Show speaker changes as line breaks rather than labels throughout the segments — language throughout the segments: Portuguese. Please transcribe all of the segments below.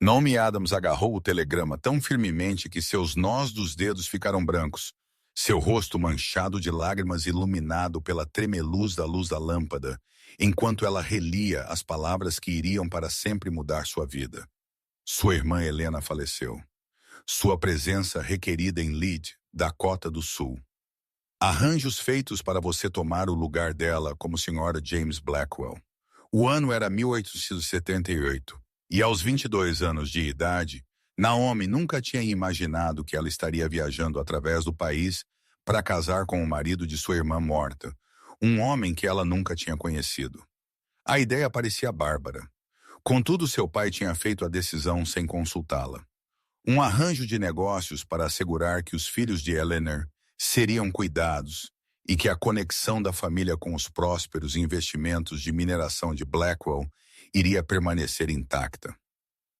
Naomi Adams agarrou o telegrama tão firmemente que seus nós dos dedos ficaram brancos, seu rosto manchado de lágrimas iluminado pela tremeluz da luz da lâmpada, enquanto ela relia as palavras que iriam para sempre mudar sua vida. Sua irmã Helena faleceu. Sua presença requerida em Lead, Dakota do Sul. Arranjos feitos para você tomar o lugar dela como Sra. James Blackwell. O ano era 1878, e aos 22 anos de idade, Naomi nunca tinha imaginado que ela estaria viajando através do país para casar com o marido de sua irmã morta, um homem que ela nunca tinha conhecido. A ideia parecia bárbara. Contudo, seu pai tinha feito a decisão sem consultá-la. Um arranjo de negócios para assegurar que os filhos de Eleanor seriam cuidados e que a conexão da família com os prósperos investimentos de mineração de Blackwell iria permanecer intacta.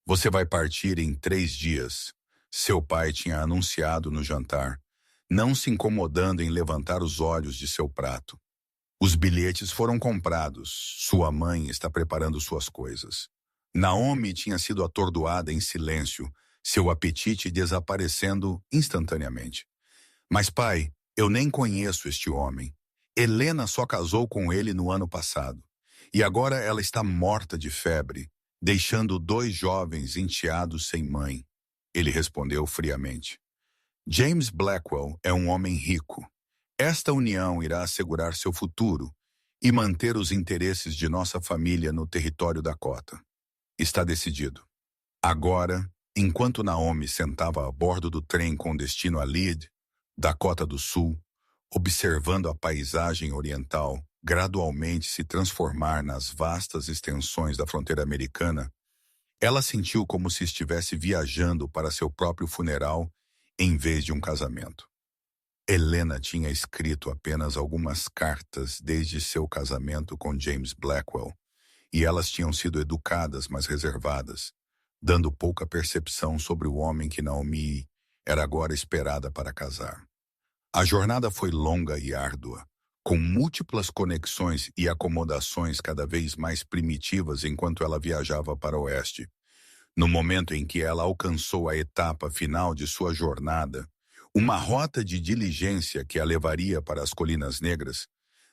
Você vai partir em 3 dias, seu pai tinha anunciado no jantar, não se incomodando em levantar os olhos de seu prato. Os bilhetes foram comprados, sua mãe está preparando suas coisas. Naomi tinha sido atordoada em silêncio, seu apetite desaparecendo instantaneamente. Mas pai, eu nem conheço este homem. Helena só casou com ele no ano passado. E agora ela está morta de febre, deixando 2 jovens enteados sem mãe. Ele respondeu friamente. James Blackwell é um homem rico. Esta união irá assegurar seu futuro e manter os interesses de nossa família no território Dakota. Está decidido. Agora, enquanto Naomi sentava a bordo do trem com destino a Lead, Dakota do Sul, observando a paisagem oriental gradualmente se transformar nas vastas extensões da fronteira americana, ela sentiu como se estivesse viajando para seu próprio funeral em vez de um casamento. Helena tinha escrito apenas algumas cartas desde seu casamento com James Blackwell, e elas tinham sido educadas, mas reservadas, dando pouca percepção sobre o homem que Naomi era agora esperada para casar. A jornada foi longa e árdua, com múltiplas conexões e acomodações cada vez mais primitivas enquanto ela viajava para o oeste. No momento em que ela alcançou a etapa final de sua jornada, uma rota de diligência que a levaria para as Colinas Negras,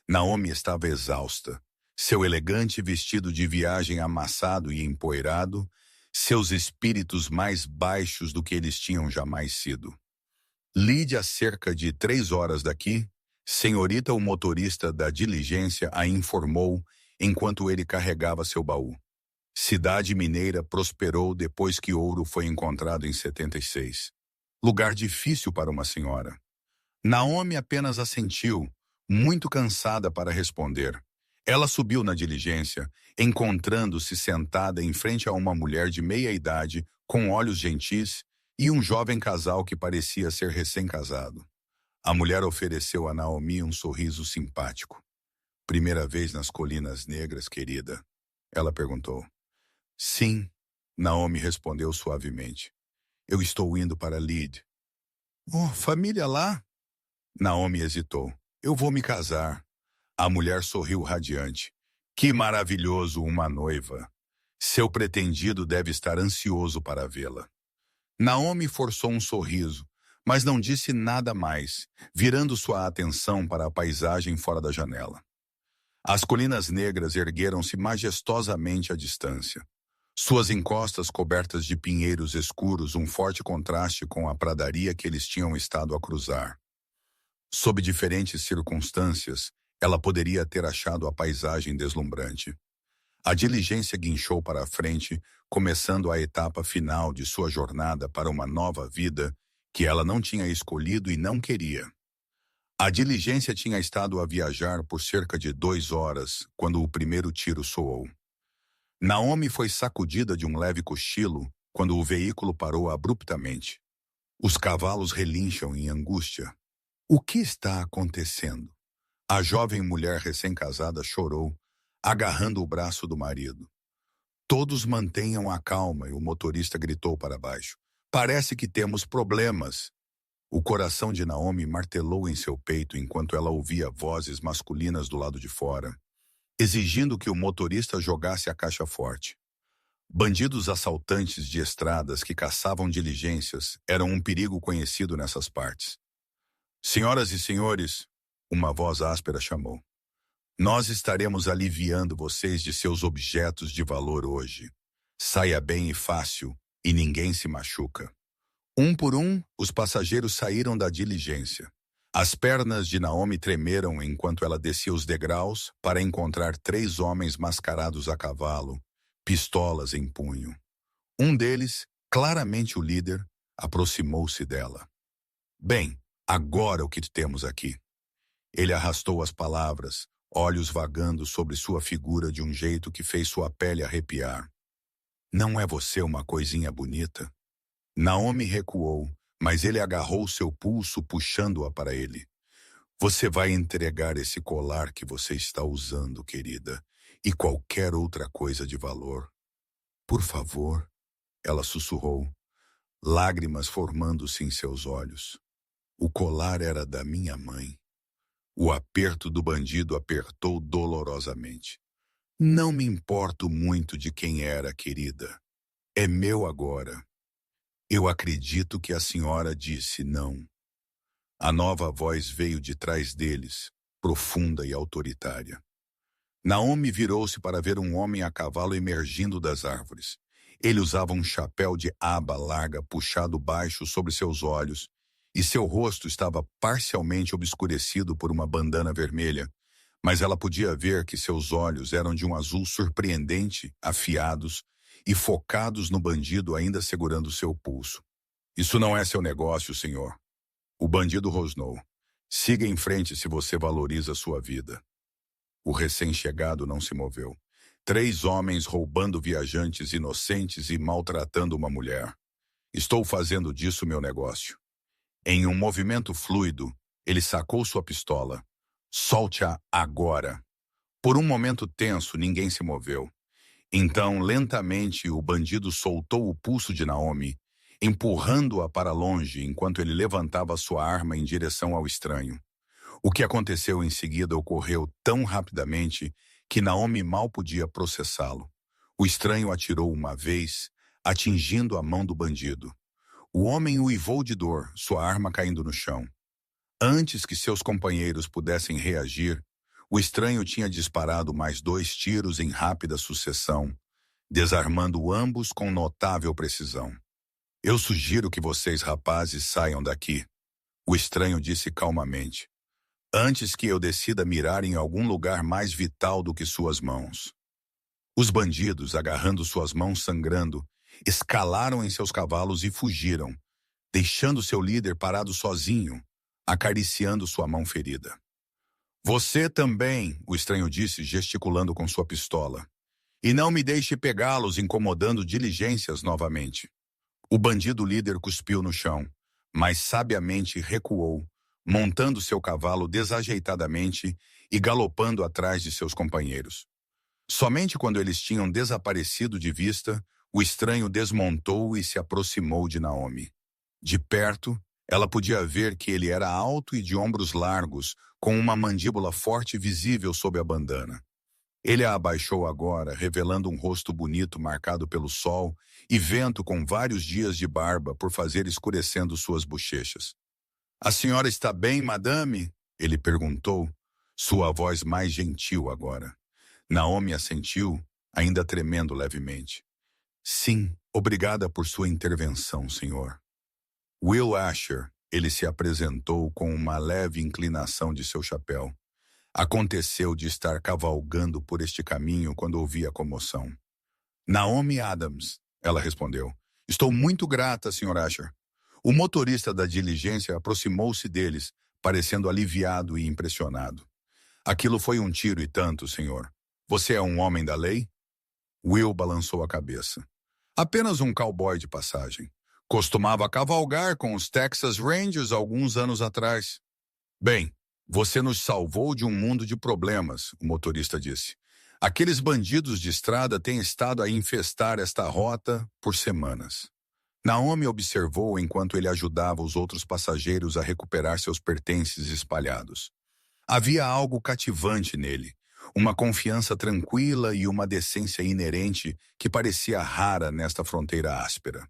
Naomi estava exausta, seu elegante vestido de viagem amassado e empoeirado, seus espíritos mais baixos do que eles tinham jamais sido. Lide a cerca de 3 horas daqui, senhorita o motorista da diligência a informou enquanto ele carregava seu baú. Cidade mineira prosperou depois que ouro foi encontrado em 76. Lugar difícil para uma senhora. Naomi apenas assentiu, muito cansada para responder. Ela subiu na diligência, encontrando-se sentada em frente a uma mulher de meia idade, com olhos gentis, e um jovem casal que parecia ser recém-casado. A mulher ofereceu a Naomi um sorriso simpático. Primeira vez nas Colinas Negras, querida? Ela perguntou. Sim, Naomi respondeu suavemente. Eu estou indo para Lead. Oh, família lá? Naomi hesitou. Eu vou me casar. A mulher sorriu radiante. Que maravilhoso, uma noiva. Seu pretendido deve estar ansioso para vê-la. Naomi forçou um sorriso, mas não disse nada mais, virando sua atenção para a paisagem fora da janela. As Colinas Negras ergueram-se majestosamente à distância. Suas encostas cobertas de pinheiros escuros, um forte contraste com a pradaria que eles tinham estado a cruzar. Sob diferentes circunstâncias, ela poderia ter achado a paisagem deslumbrante. A diligência guinchou para a frente, começando a etapa final de sua jornada para uma nova vida que ela não tinha escolhido e não queria. A diligência tinha estado a viajar por cerca de 2 horas quando o primeiro tiro soou. Naomi foi sacudida de um leve cochilo quando o veículo parou abruptamente. Os cavalos relincham em angústia. O que está acontecendo? A jovem mulher recém-casada chorou, agarrando o braço do marido. Todos mantenham a calma, e o motorista gritou para baixo. Parece que temos problemas. O coração de Naomi martelou em seu peito enquanto ela ouvia vozes masculinas do lado de fora, exigindo que o motorista jogasse a caixa forte. Bandidos assaltantes de estradas que caçavam diligências eram um perigo conhecido nessas partes. Senhoras e senhores, uma voz áspera chamou. Nós estaremos aliviando vocês de seus objetos de valor hoje. Saia bem e fácil, e ninguém se machuca. Um por um, os passageiros saíram da diligência. As pernas de Naomi tremeram enquanto ela descia os degraus para encontrar 3 homens mascarados a cavalo, pistolas em punho. Um deles, claramente o líder, aproximou-se dela. Bem, agora o que temos aqui? Ele arrastou as palavras, olhos vagando sobre sua figura de um jeito que fez sua pele arrepiar. Não é você uma coisinha bonita? Naomi recuou, mas ele agarrou seu pulso puxando-a para ele. Você vai entregar esse colar que você está usando, querida, e qualquer outra coisa de valor. Por favor, ela sussurrou, lágrimas formando-se em seus olhos. O colar era da minha mãe. O aperto do bandido apertou dolorosamente. Não me importo muito de quem era, querida. É meu agora. Eu acredito que a senhora disse não. A nova voz veio de trás deles, profunda e autoritária. Naomi virou-se para ver um homem a cavalo emergindo das árvores. Ele usava um chapéu de aba larga puxado baixo sobre seus olhos, e seu rosto estava parcialmente obscurecido por uma bandana vermelha, mas ela podia ver que seus olhos eram de um azul surpreendente, afiados e focados no bandido ainda segurando seu pulso. Isso não é seu negócio, senhor. O bandido rosnou. Siga em frente se você valoriza sua vida. O recém-chegado não se moveu. 3 homens roubando viajantes inocentes e maltratando uma mulher. Estou fazendo disso meu negócio. Em um movimento fluido, ele sacou sua pistola. Solte-a agora. Por um momento tenso, ninguém se moveu. Então, lentamente, o bandido soltou o pulso de Naomi, empurrando-a para longe enquanto ele levantava sua arma em direção ao estranho. O que aconteceu em seguida ocorreu tão rapidamente que Naomi mal podia processá-lo. O estranho atirou uma vez, atingindo a mão do bandido. O homem uivou de dor, sua arma caindo no chão. Antes que seus companheiros pudessem reagir, o estranho tinha disparado mais 2 tiros em rápida sucessão, desarmando ambos com notável precisão. Eu sugiro que vocês, rapazes, saiam daqui, o estranho disse calmamente, antes que eu decida mirar em algum lugar mais vital do que suas mãos. Os bandidos, agarrando suas mãos sangrando, escalaram em seus cavalos e fugiram, deixando seu líder parado sozinho, acariciando sua mão ferida. Você também, o estranho disse, gesticulando com sua pistola. E não me deixe pegá-los incomodando diligências novamente. O bandido líder cuspiu no chão, mas sabiamente recuou, montando seu cavalo desajeitadamente e galopando atrás de seus companheiros. Somente quando eles tinham desaparecido de vista, o estranho desmontou e se aproximou de Naomi. De perto, ela podia ver que ele era alto e de ombros largos, com uma mandíbula forte visível sob a bandana. Ele a abaixou agora, revelando um rosto bonito marcado pelo sol e vento com vários dias de barba por fazer escurecendo suas bochechas. A senhora está bem, madame? Ele perguntou, sua voz mais gentil agora. Naomi assentiu, ainda tremendo levemente. Sim, obrigada por sua intervenção, senhor. Will Asher, ele se apresentou com uma leve inclinação de seu chapéu. Aconteceu de estar cavalgando por este caminho quando ouvi a comoção. Naomi Adams, ela respondeu. Estou muito grata, Sr. Asher. O motorista da diligência aproximou-se deles, parecendo aliviado e impressionado. Aquilo foi um tiro e tanto, senhor. Você é um homem da lei? Will balançou a cabeça. Apenas um cowboy de passagem. Costumava cavalgar com os Texas Rangers alguns anos atrás. Bem, você nos salvou de um mundo de problemas, o motorista disse. Aqueles bandidos de estrada têm estado a infestar esta rota por semanas. Naomi observou enquanto ele ajudava os outros passageiros a recuperar seus pertences espalhados. Havia algo cativante nele, uma confiança tranquila e uma decência inerente que parecia rara nesta fronteira áspera.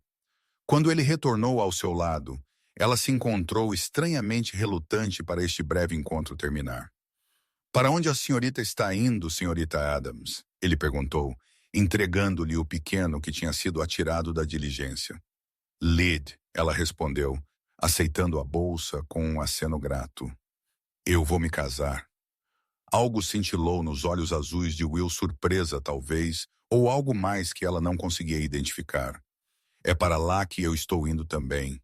Quando ele retornou ao seu lado, ela se encontrou estranhamente relutante para este breve encontro terminar. "Para onde a senhorita está indo, senhorita Adams?" ele perguntou, entregando-lhe o pequeno que tinha sido atirado da diligência. "Lead", ela respondeu, aceitando a bolsa com um aceno grato. "Eu vou me casar." Algo cintilou nos olhos azuis de Will, surpresa, talvez, ou algo mais que ela não conseguia identificar. "É para lá que eu estou indo também.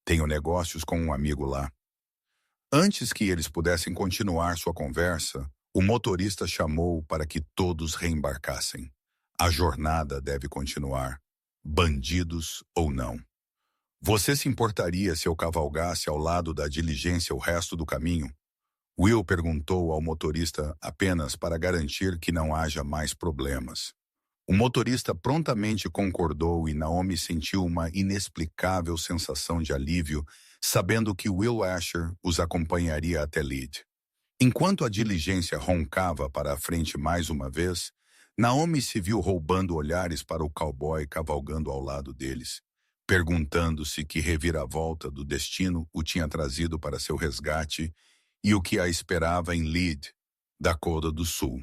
Tenho negócios com um amigo lá." Antes que eles pudessem continuar sua conversa, o motorista chamou para que todos reembarcassem. A jornada deve continuar, bandidos ou não. "Você se importaria se eu cavalgasse ao lado da diligência o resto do caminho?" Will perguntou ao motorista apenas para garantir que não haja mais problemas. O motorista prontamente concordou e Naomi sentiu uma inexplicável sensação de alívio, sabendo que Will Asher os acompanharia até Lead. Enquanto a diligência roncava para a frente mais uma vez, Naomi se viu roubando olhares para o cowboy cavalgando ao lado deles, perguntando-se que reviravolta do destino o tinha trazido para seu resgate e o que a esperava em Lead, Dakota do Sul.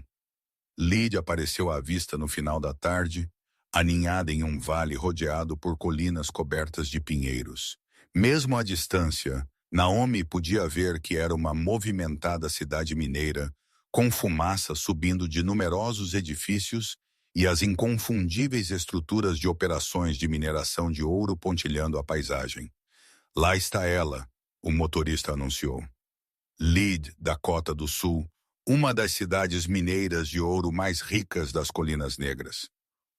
Lead apareceu à vista no final da tarde, aninhada em um vale rodeado por colinas cobertas de pinheiros. Mesmo à distância, Naomi podia ver que era uma movimentada cidade mineira, com fumaça subindo de numerosos edifícios e as inconfundíveis estruturas de operações de mineração de ouro pontilhando a paisagem. "Lá está ela", o motorista anunciou. Lead, Dakota do Sul, uma das cidades mineiras de ouro mais ricas das Colinas Negras.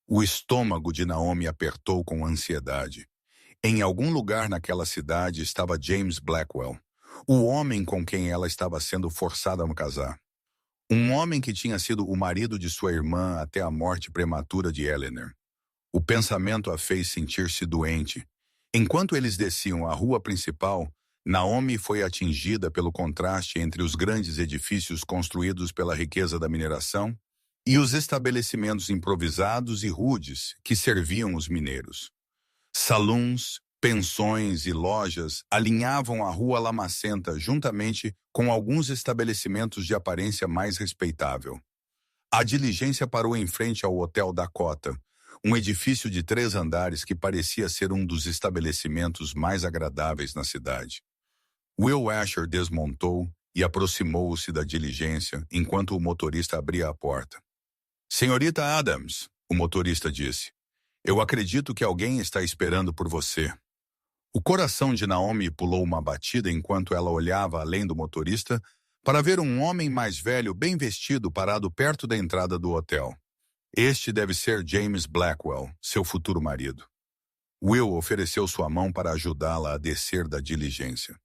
O estômago de Naomi apertou com ansiedade. Em algum lugar naquela cidade estava James Blackwell, o homem com quem ela estava sendo forçada a casar. Um homem que tinha sido o marido de sua irmã até a morte prematura de Eleanor. O pensamento a fez sentir-se doente. Enquanto eles desciam a rua principal, Naomi foi atingida pelo contraste entre os grandes edifícios construídos pela riqueza da mineração e os estabelecimentos improvisados e rudes que serviam os mineiros. Saloons, pensões e lojas alinhavam a rua lamacenta juntamente com alguns estabelecimentos de aparência mais respeitável. A diligência parou em frente ao Hotel Dakota, um edifício de 3 andares que parecia ser um dos estabelecimentos mais agradáveis na cidade. Will Asher desmontou e aproximou-se da diligência enquanto o motorista abria a porta. "Senhorita Adams", o motorista disse, "eu acredito que alguém está esperando por você." O coração de Naomi pulou uma batida enquanto ela olhava além do motorista para ver um homem mais velho bem vestido parado perto da entrada do hotel. Este deve ser James Blackwell, seu futuro marido. Will ofereceu sua mão para ajudá-la a descer da diligência.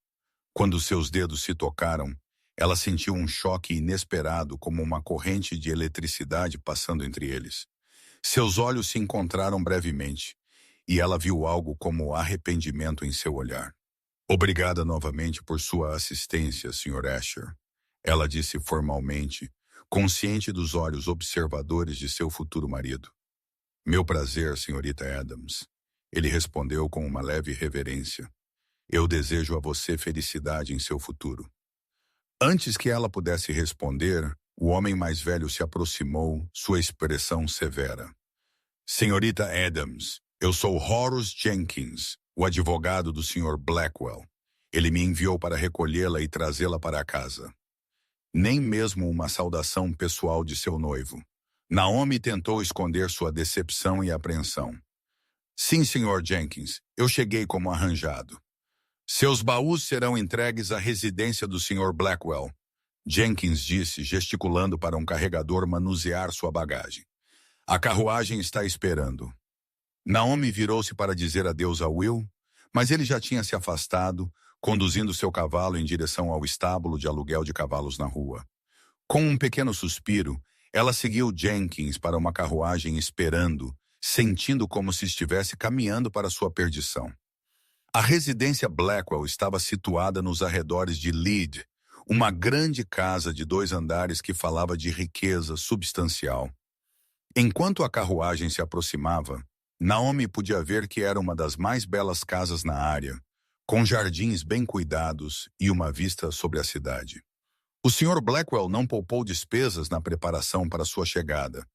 Quando seus dedos se tocaram, ela sentiu um choque inesperado, como uma corrente de eletricidade passando entre eles. Seus olhos se encontraram brevemente, e ela viu algo como arrependimento em seu olhar. "Obrigada novamente por sua assistência, Sr. Asher", ela disse formalmente, consciente dos olhos observadores de seu futuro marido. "Meu prazer, senhorita Adams", ele respondeu com uma leve reverência. "Eu desejo a você felicidade em seu futuro." Antes que ela pudesse responder, o homem mais velho se aproximou, sua expressão severa. "Senhorita Adams, eu sou Horace Jenkins, o advogado do Sr. Blackwell. Ele me enviou para recolhê-la e trazê-la para casa." Nem mesmo uma saudação pessoal de seu noivo. Naomi tentou esconder sua decepção e apreensão. "Sim, Sr. Jenkins, eu cheguei como arranjado." "Seus baús serão entregues à residência do Sr. Blackwell", Jenkins disse, gesticulando para um carregador manusear sua bagagem. "A carruagem está esperando." Naomi virou-se para dizer adeus a Will, mas ele já tinha se afastado, conduzindo seu cavalo em direção ao estábulo de aluguel de cavalos na rua. Com um pequeno suspiro, ela seguiu Jenkins para uma carruagem esperando, sentindo como se estivesse caminhando para sua perdição. A residência Blackwell estava situada nos arredores de Lead, Uma grande casa de 2 andares que falava de riqueza substancial. Enquanto a carruagem se aproximava, Naomi podia ver que era uma das mais belas casas na área, com jardins bem cuidados e uma vista sobre a cidade. O Sr. Blackwell não poupou despesas na preparação para sua chegada.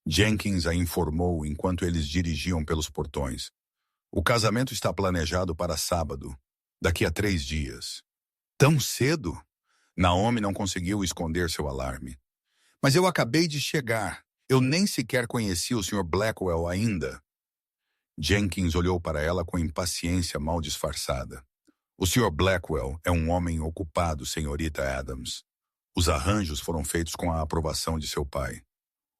Jenkins a informou enquanto eles dirigiam pelos portões. O casamento está planejado para sábado, daqui a 3 dias. Tão cedo? Naomi não conseguiu esconder seu alarme. Mas eu acabei de chegar. Eu nem sequer conheci o Sr. Blackwell ainda. Jenkins olhou para ela com impaciência mal disfarçada. O Sr. Blackwell é um homem ocupado, senhorita Adams. Os arranjos foram feitos com a aprovação de seu pai.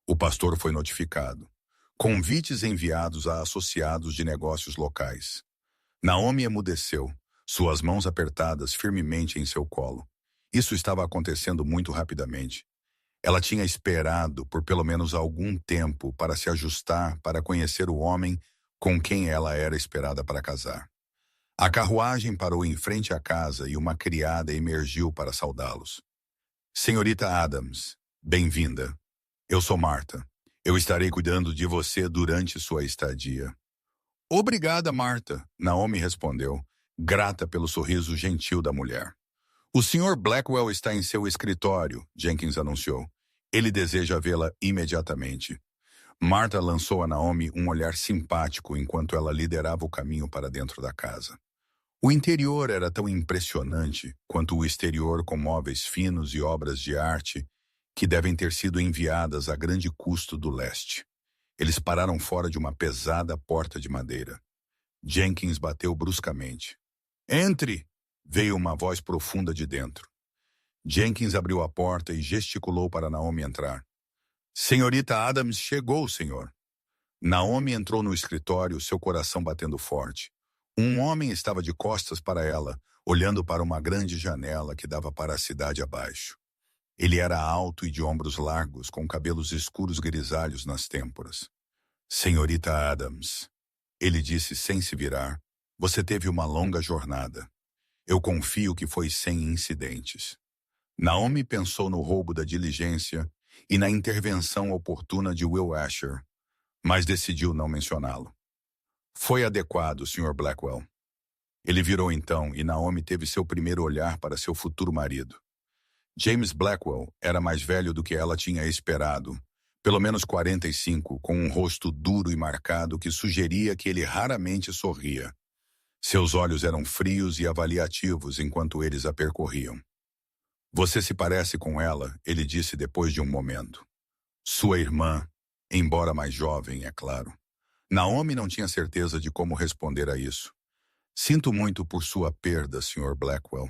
O pastor foi notificado. Convites enviados a associados de negócios locais. Naomi emudeceu, suas mãos apertadas firmemente em seu colo. Isso estava acontecendo muito rapidamente. Ela tinha esperado por pelo menos algum tempo para se ajustar para conhecer o homem com quem ela era esperada para casar. A carruagem parou em frente à casa e uma criada emergiu para saudá-los. Senhorita Adams, bem-vinda. Eu sou Marta. Eu estarei cuidando de você durante sua estadia. Obrigada, Marta, Naomi respondeu, grata pelo sorriso gentil da mulher. O Sr. Blackwell está em seu escritório, Jenkins anunciou. Ele deseja vê-la imediatamente. Marta lançou a Naomi um olhar simpático enquanto ela liderava o caminho para dentro da casa. O interior era tão impressionante quanto o exterior, com móveis finos e obras de arte que devem ter sido enviadas a grande custo do leste. Eles pararam fora de uma pesada porta de madeira. Jenkins bateu bruscamente. Entre! Veio uma voz profunda de dentro. Jenkins abriu a porta e gesticulou para Naomi entrar. Senhorita Adams chegou, senhor. Naomi entrou no escritório, seu coração batendo forte. Um homem estava de costas para ela, olhando para uma grande janela que dava para a cidade abaixo. Ele era alto e de ombros largos, com cabelos escuros grisalhos nas têmporas. Senhorita Adams, ele disse sem se virar, você teve uma longa jornada. Eu confio que foi sem incidentes. Naomi pensou no roubo da diligência e na intervenção oportuna de Will Asher, mas decidiu não mencioná-lo. Foi adequado, Sr. Blackwell. Ele virou então e Naomi teve seu primeiro olhar para seu futuro marido. James Blackwell era mais velho do que ela tinha esperado, pelo menos 45, com um rosto duro e marcado que sugeria que ele raramente sorria. Seus olhos eram frios e avaliativos enquanto eles a percorriam. Você se parece com ela, ele disse depois de um momento. Sua irmã, embora mais jovem, é claro. Naomi não tinha certeza de como responder a isso. Sinto muito por sua perda, Sr. Blackwell.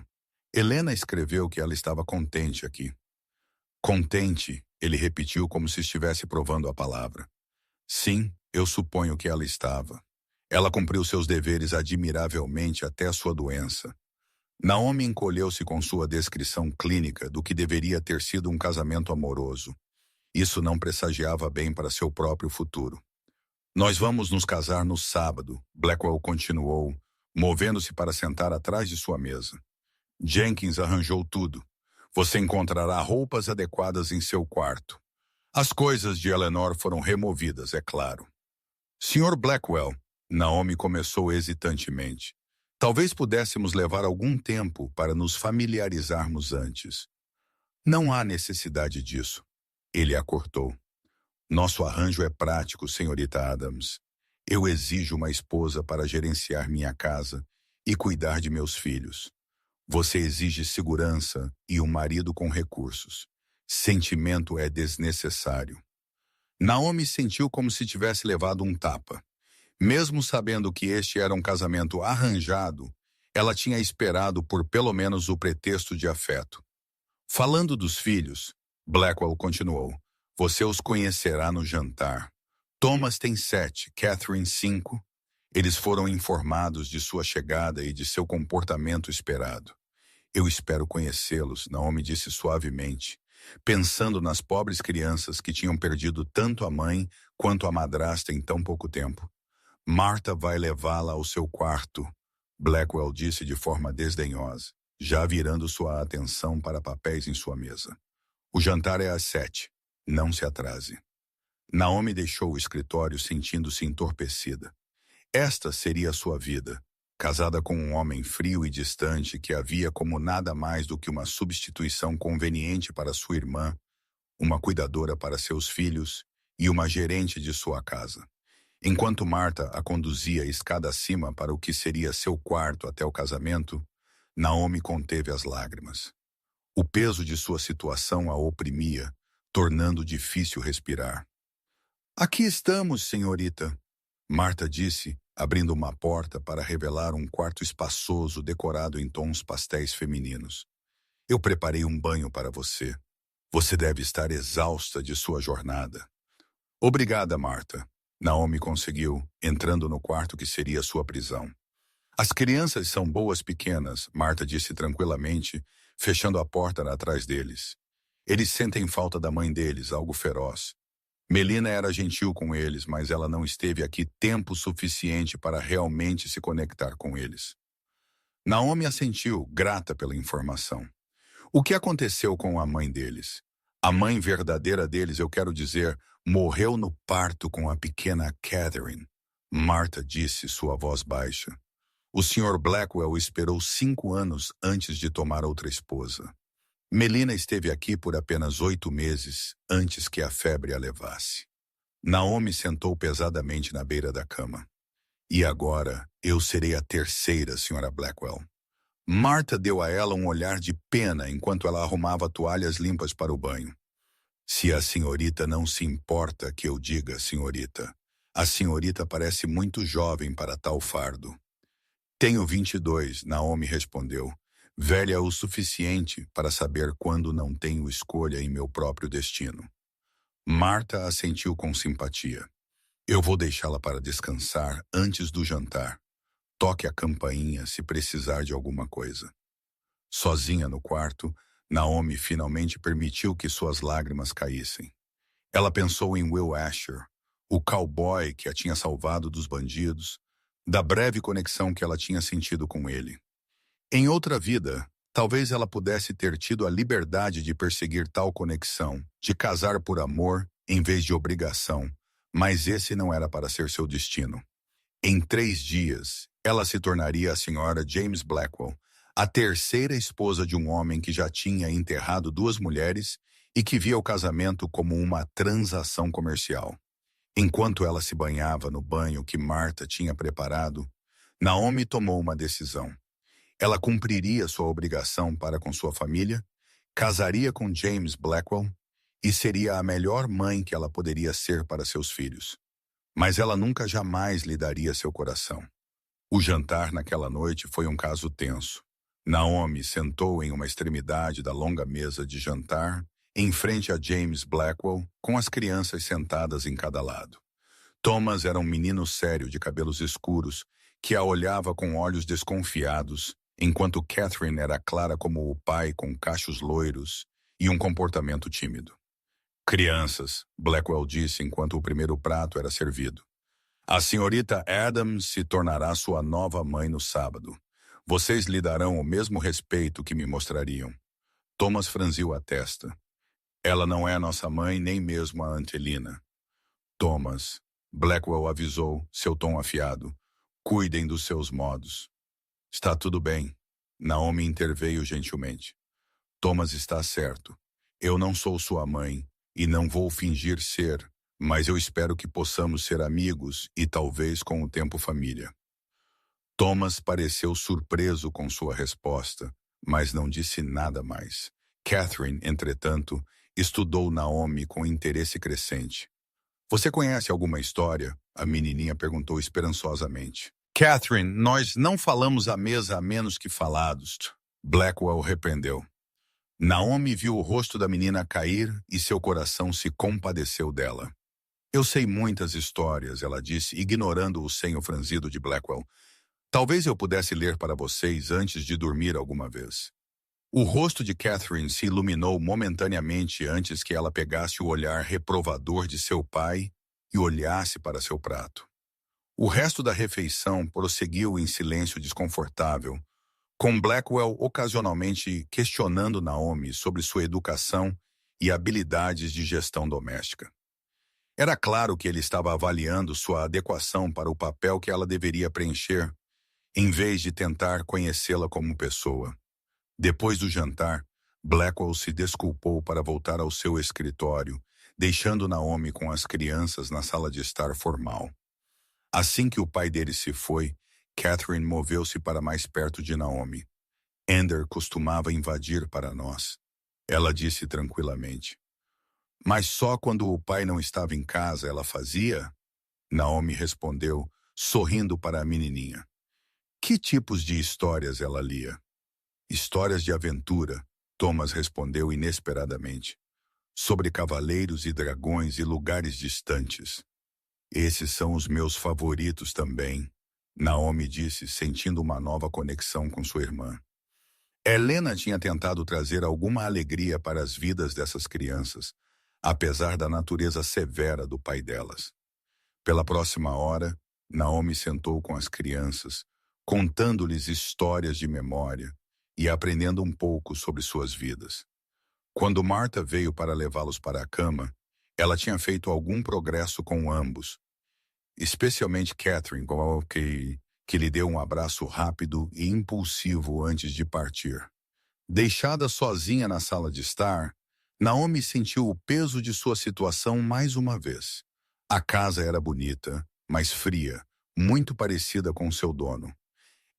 Helena escreveu que ela estava contente aqui. Contente, ele repetiu como se estivesse provando a palavra. Sim, eu suponho que ela estava. Ela cumpriu seus deveres admiravelmente até a sua doença. Naomi encolheu-se com sua descrição clínica do que deveria ter sido um casamento amoroso. Isso não pressagiava bem para seu próprio futuro. Nós vamos nos casar no sábado, Blackwell continuou, movendo-se para sentar atrás de sua mesa. Jenkins arranjou tudo. Você encontrará roupas adequadas em seu quarto. As coisas de Eleanor foram removidas, é claro. Sr. Blackwell, Naomi começou hesitantemente. Talvez pudéssemos levar algum tempo para nos familiarizarmos antes. Não há necessidade disso. Ele a cortou. Nosso arranjo é prático, senhorita Adams. Eu exijo uma esposa para gerenciar minha casa e cuidar de meus filhos. Você exige segurança e um marido com recursos. Sentimento é desnecessário. Naomi sentiu como se tivesse levado um tapa. Mesmo sabendo que este era um casamento arranjado, ela tinha esperado por pelo menos o pretexto de afeto. Falando dos filhos, Blackwell continuou. Você os conhecerá no jantar. Thomas tem 7, Catherine 5. Eles foram informados de sua chegada e de seu comportamento esperado. Eu espero conhecê-los, Naomi disse suavemente, pensando nas pobres crianças que tinham perdido tanto a mãe quanto a madrasta em tão pouco tempo. Marta vai levá-la ao seu quarto, Blackwell disse de forma desdenhosa. já virando sua atenção para papéis em sua mesa. O jantar é às 7. Não se atrase. Naomi deixou o escritório sentindo-se entorpecida. Esta seria a sua vida, casada com um homem frio e distante que havia como nada mais do que uma substituição conveniente para sua irmã, uma cuidadora para seus filhos e uma gerente de sua casa. Enquanto Marta a conduzia escada acima para o que seria seu quarto até o casamento, Naomi conteve as lágrimas. O peso de sua situação a oprimia, tornando difícil respirar. "Aqui estamos, senhorita", Marta disse, abrindo uma porta para revelar um quarto espaçoso decorado em tons pastéis femininos. "Eu preparei um banho para você. Você deve estar exausta de sua jornada." "Obrigada, Marta." Naomi conseguiu, entrando no quarto que seria sua prisão. "As crianças são boas pequenas", Marta disse tranquilamente, fechando a porta atrás deles. "Eles sentem falta da mãe deles, algo feroz. Melina era gentil com eles, mas ela não esteve aqui tempo suficiente para realmente se conectar com eles." Naomi assentiu, grata pela informação. "O que aconteceu com a mãe deles?" "A mãe verdadeira deles, eu quero dizer, morreu no parto com a pequena Catherine", Marta disse, sua voz baixa. "O Sr. Blackwell esperou 5 anos antes de tomar outra esposa. Melina esteve aqui por apenas 8 meses antes que a febre a levasse." Naomi sentou pesadamente na beira da cama. "E agora eu serei a terceira, Sra. Blackwell." Marta deu a ela um olhar de pena enquanto ela arrumava toalhas limpas para o banho. "Se a senhorita não se importa que eu diga, senhorita, a senhorita parece muito jovem para tal fardo." "Tenho 22, Naomi respondeu, velha o suficiente para saber quando não tenho escolha em meu próprio destino. Marta assentiu com simpatia. "Eu vou deixá-la para descansar antes do jantar. Toque a campainha se precisar de alguma coisa." Sozinha no quarto, Naomi finalmente permitiu que suas lágrimas caíssem. Ela pensou em Will Asher, o cowboy que a tinha salvado dos bandidos, da breve conexão que ela tinha sentido com ele. Em outra vida, talvez ela pudesse ter tido a liberdade de perseguir tal conexão, de casar por amor em vez de obrigação, mas esse não era para ser seu destino. Em 3 dias, ela se tornaria a senhora James Blackwell, a terceira esposa de um homem que já tinha enterrado 2 mulheres e que via o casamento como uma transação comercial. Enquanto ela se banhava no banho que Marta tinha preparado, Naomi tomou uma decisão. Ela cumpriria sua obrigação para com sua família, casaria com James Blackwell e seria a melhor mãe que ela poderia ser para seus filhos. Mas ela nunca jamais lhe daria seu coração. O jantar naquela noite foi um caso tenso. Naomi sentou em uma extremidade da longa mesa de jantar, em frente a James Blackwell, com as crianças sentadas em cada lado. Thomas era um menino sério de cabelos escuros, que a olhava com olhos desconfiados, enquanto Catherine era clara como o pai, com cachos loiros e um comportamento tímido. "Crianças", Blackwell disse enquanto o primeiro prato era servido. "A senhorita Adams se tornará sua nova mãe no sábado. Vocês lhe darão o mesmo respeito que me mostrariam." Thomas franziu a testa. "Ela não é nossa mãe, nem mesmo a Antelina." "Thomas", Blackwell avisou, seu tom afiado, "cuidem dos seus modos." "Está tudo bem." Naomi interveio gentilmente. "Thomas está certo. Eu não sou sua mãe e não vou fingir ser, mas eu espero que possamos ser amigos e talvez com o tempo família." Thomas pareceu surpreso com sua resposta, mas não disse nada mais. Catherine, entretanto, estudou Naomi com interesse crescente. "Você conhece alguma história?" a menininha perguntou esperançosamente. "Catherine, nós não falamos à mesa a menos que falados", Blackwell repreendeu. Naomi viu o rosto da menina cair e seu coração se compadeceu dela. "Eu sei muitas histórias", ela disse, ignorando o senho franzido de Blackwell. "Talvez eu pudesse ler para vocês antes de dormir alguma vez." O rosto de Catherine se iluminou momentaneamente antes que ela pegasse o olhar reprovador de seu pai e olhasse para seu prato. O resto da refeição prosseguiu em silêncio desconfortável, com Blackwell ocasionalmente questionando Naomi sobre sua educação e habilidades de gestão doméstica. Era claro que ele estava avaliando sua adequação para o papel que ela deveria preencher, em vez de tentar conhecê-la como pessoa. Depois do jantar, Blackwell se desculpou para voltar ao seu escritório, deixando Naomi com as crianças na sala de estar formal. Assim que o pai dele se foi, Catherine moveu-se para mais perto de Naomi. Ender costumava invadir para nós, ela disse tranquilamente. Mas só quando o pai não estava em casa ela fazia? Naomi respondeu, sorrindo para a menininha. Que tipos de histórias ela lia? Histórias de aventura, Thomas respondeu inesperadamente. Sobre cavaleiros e dragões e lugares distantes. Esses são os meus favoritos também, Naomi disse, sentindo uma nova conexão com sua irmã. Helena tinha tentado trazer alguma alegria para as vidas dessas crianças, apesar da natureza severa do pai delas. Pela próxima hora, Naomi sentou com as crianças, contando-lhes histórias de memória e aprendendo um pouco sobre suas vidas. Quando Martha veio para levá-los para a cama, ela tinha feito algum progresso com ambos, especialmente Catherine, que lhe deu um abraço rápido e impulsivo antes de partir. Deixada sozinha na sala de estar, Naomi sentiu o peso de sua situação mais uma vez. A casa era bonita, mas fria, muito parecida com seu dono.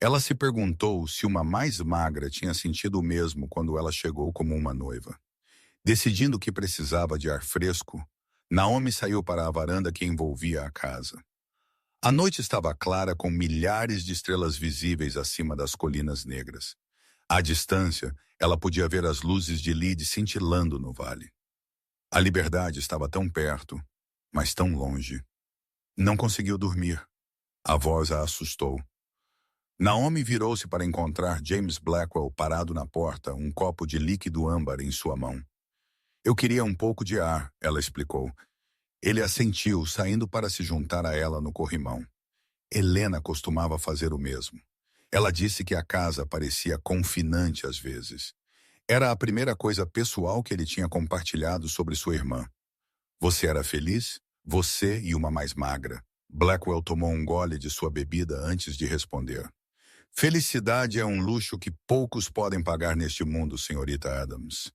Ela se perguntou se uma mais magra tinha sentido o mesmo quando ela chegou como uma noiva. Decidindo que precisava de ar fresco, Naomi saiu para a varanda que envolvia a casa. A noite estava clara com milhares de estrelas visíveis acima das colinas negras. À distância, ela podia ver as luzes de Leeds cintilando no vale. A liberdade estava tão perto, mas tão longe. Não conseguiu dormir. A voz a assustou. Naomi virou-se para encontrar James Blackwell parado na porta, um copo de líquido âmbar em sua mão. Eu queria um pouco de ar, ela explicou. Ele assentiu, saindo para se juntar a ela no corrimão. Helena costumava fazer o mesmo. Ela disse que a casa parecia confinante às vezes. Era a primeira coisa pessoal que ele tinha compartilhado sobre sua irmã. Você era feliz? Você e uma mais magra. Blackwell tomou um gole de sua bebida antes de responder. Felicidade é um luxo que poucos podem pagar neste mundo, senhorita Adams.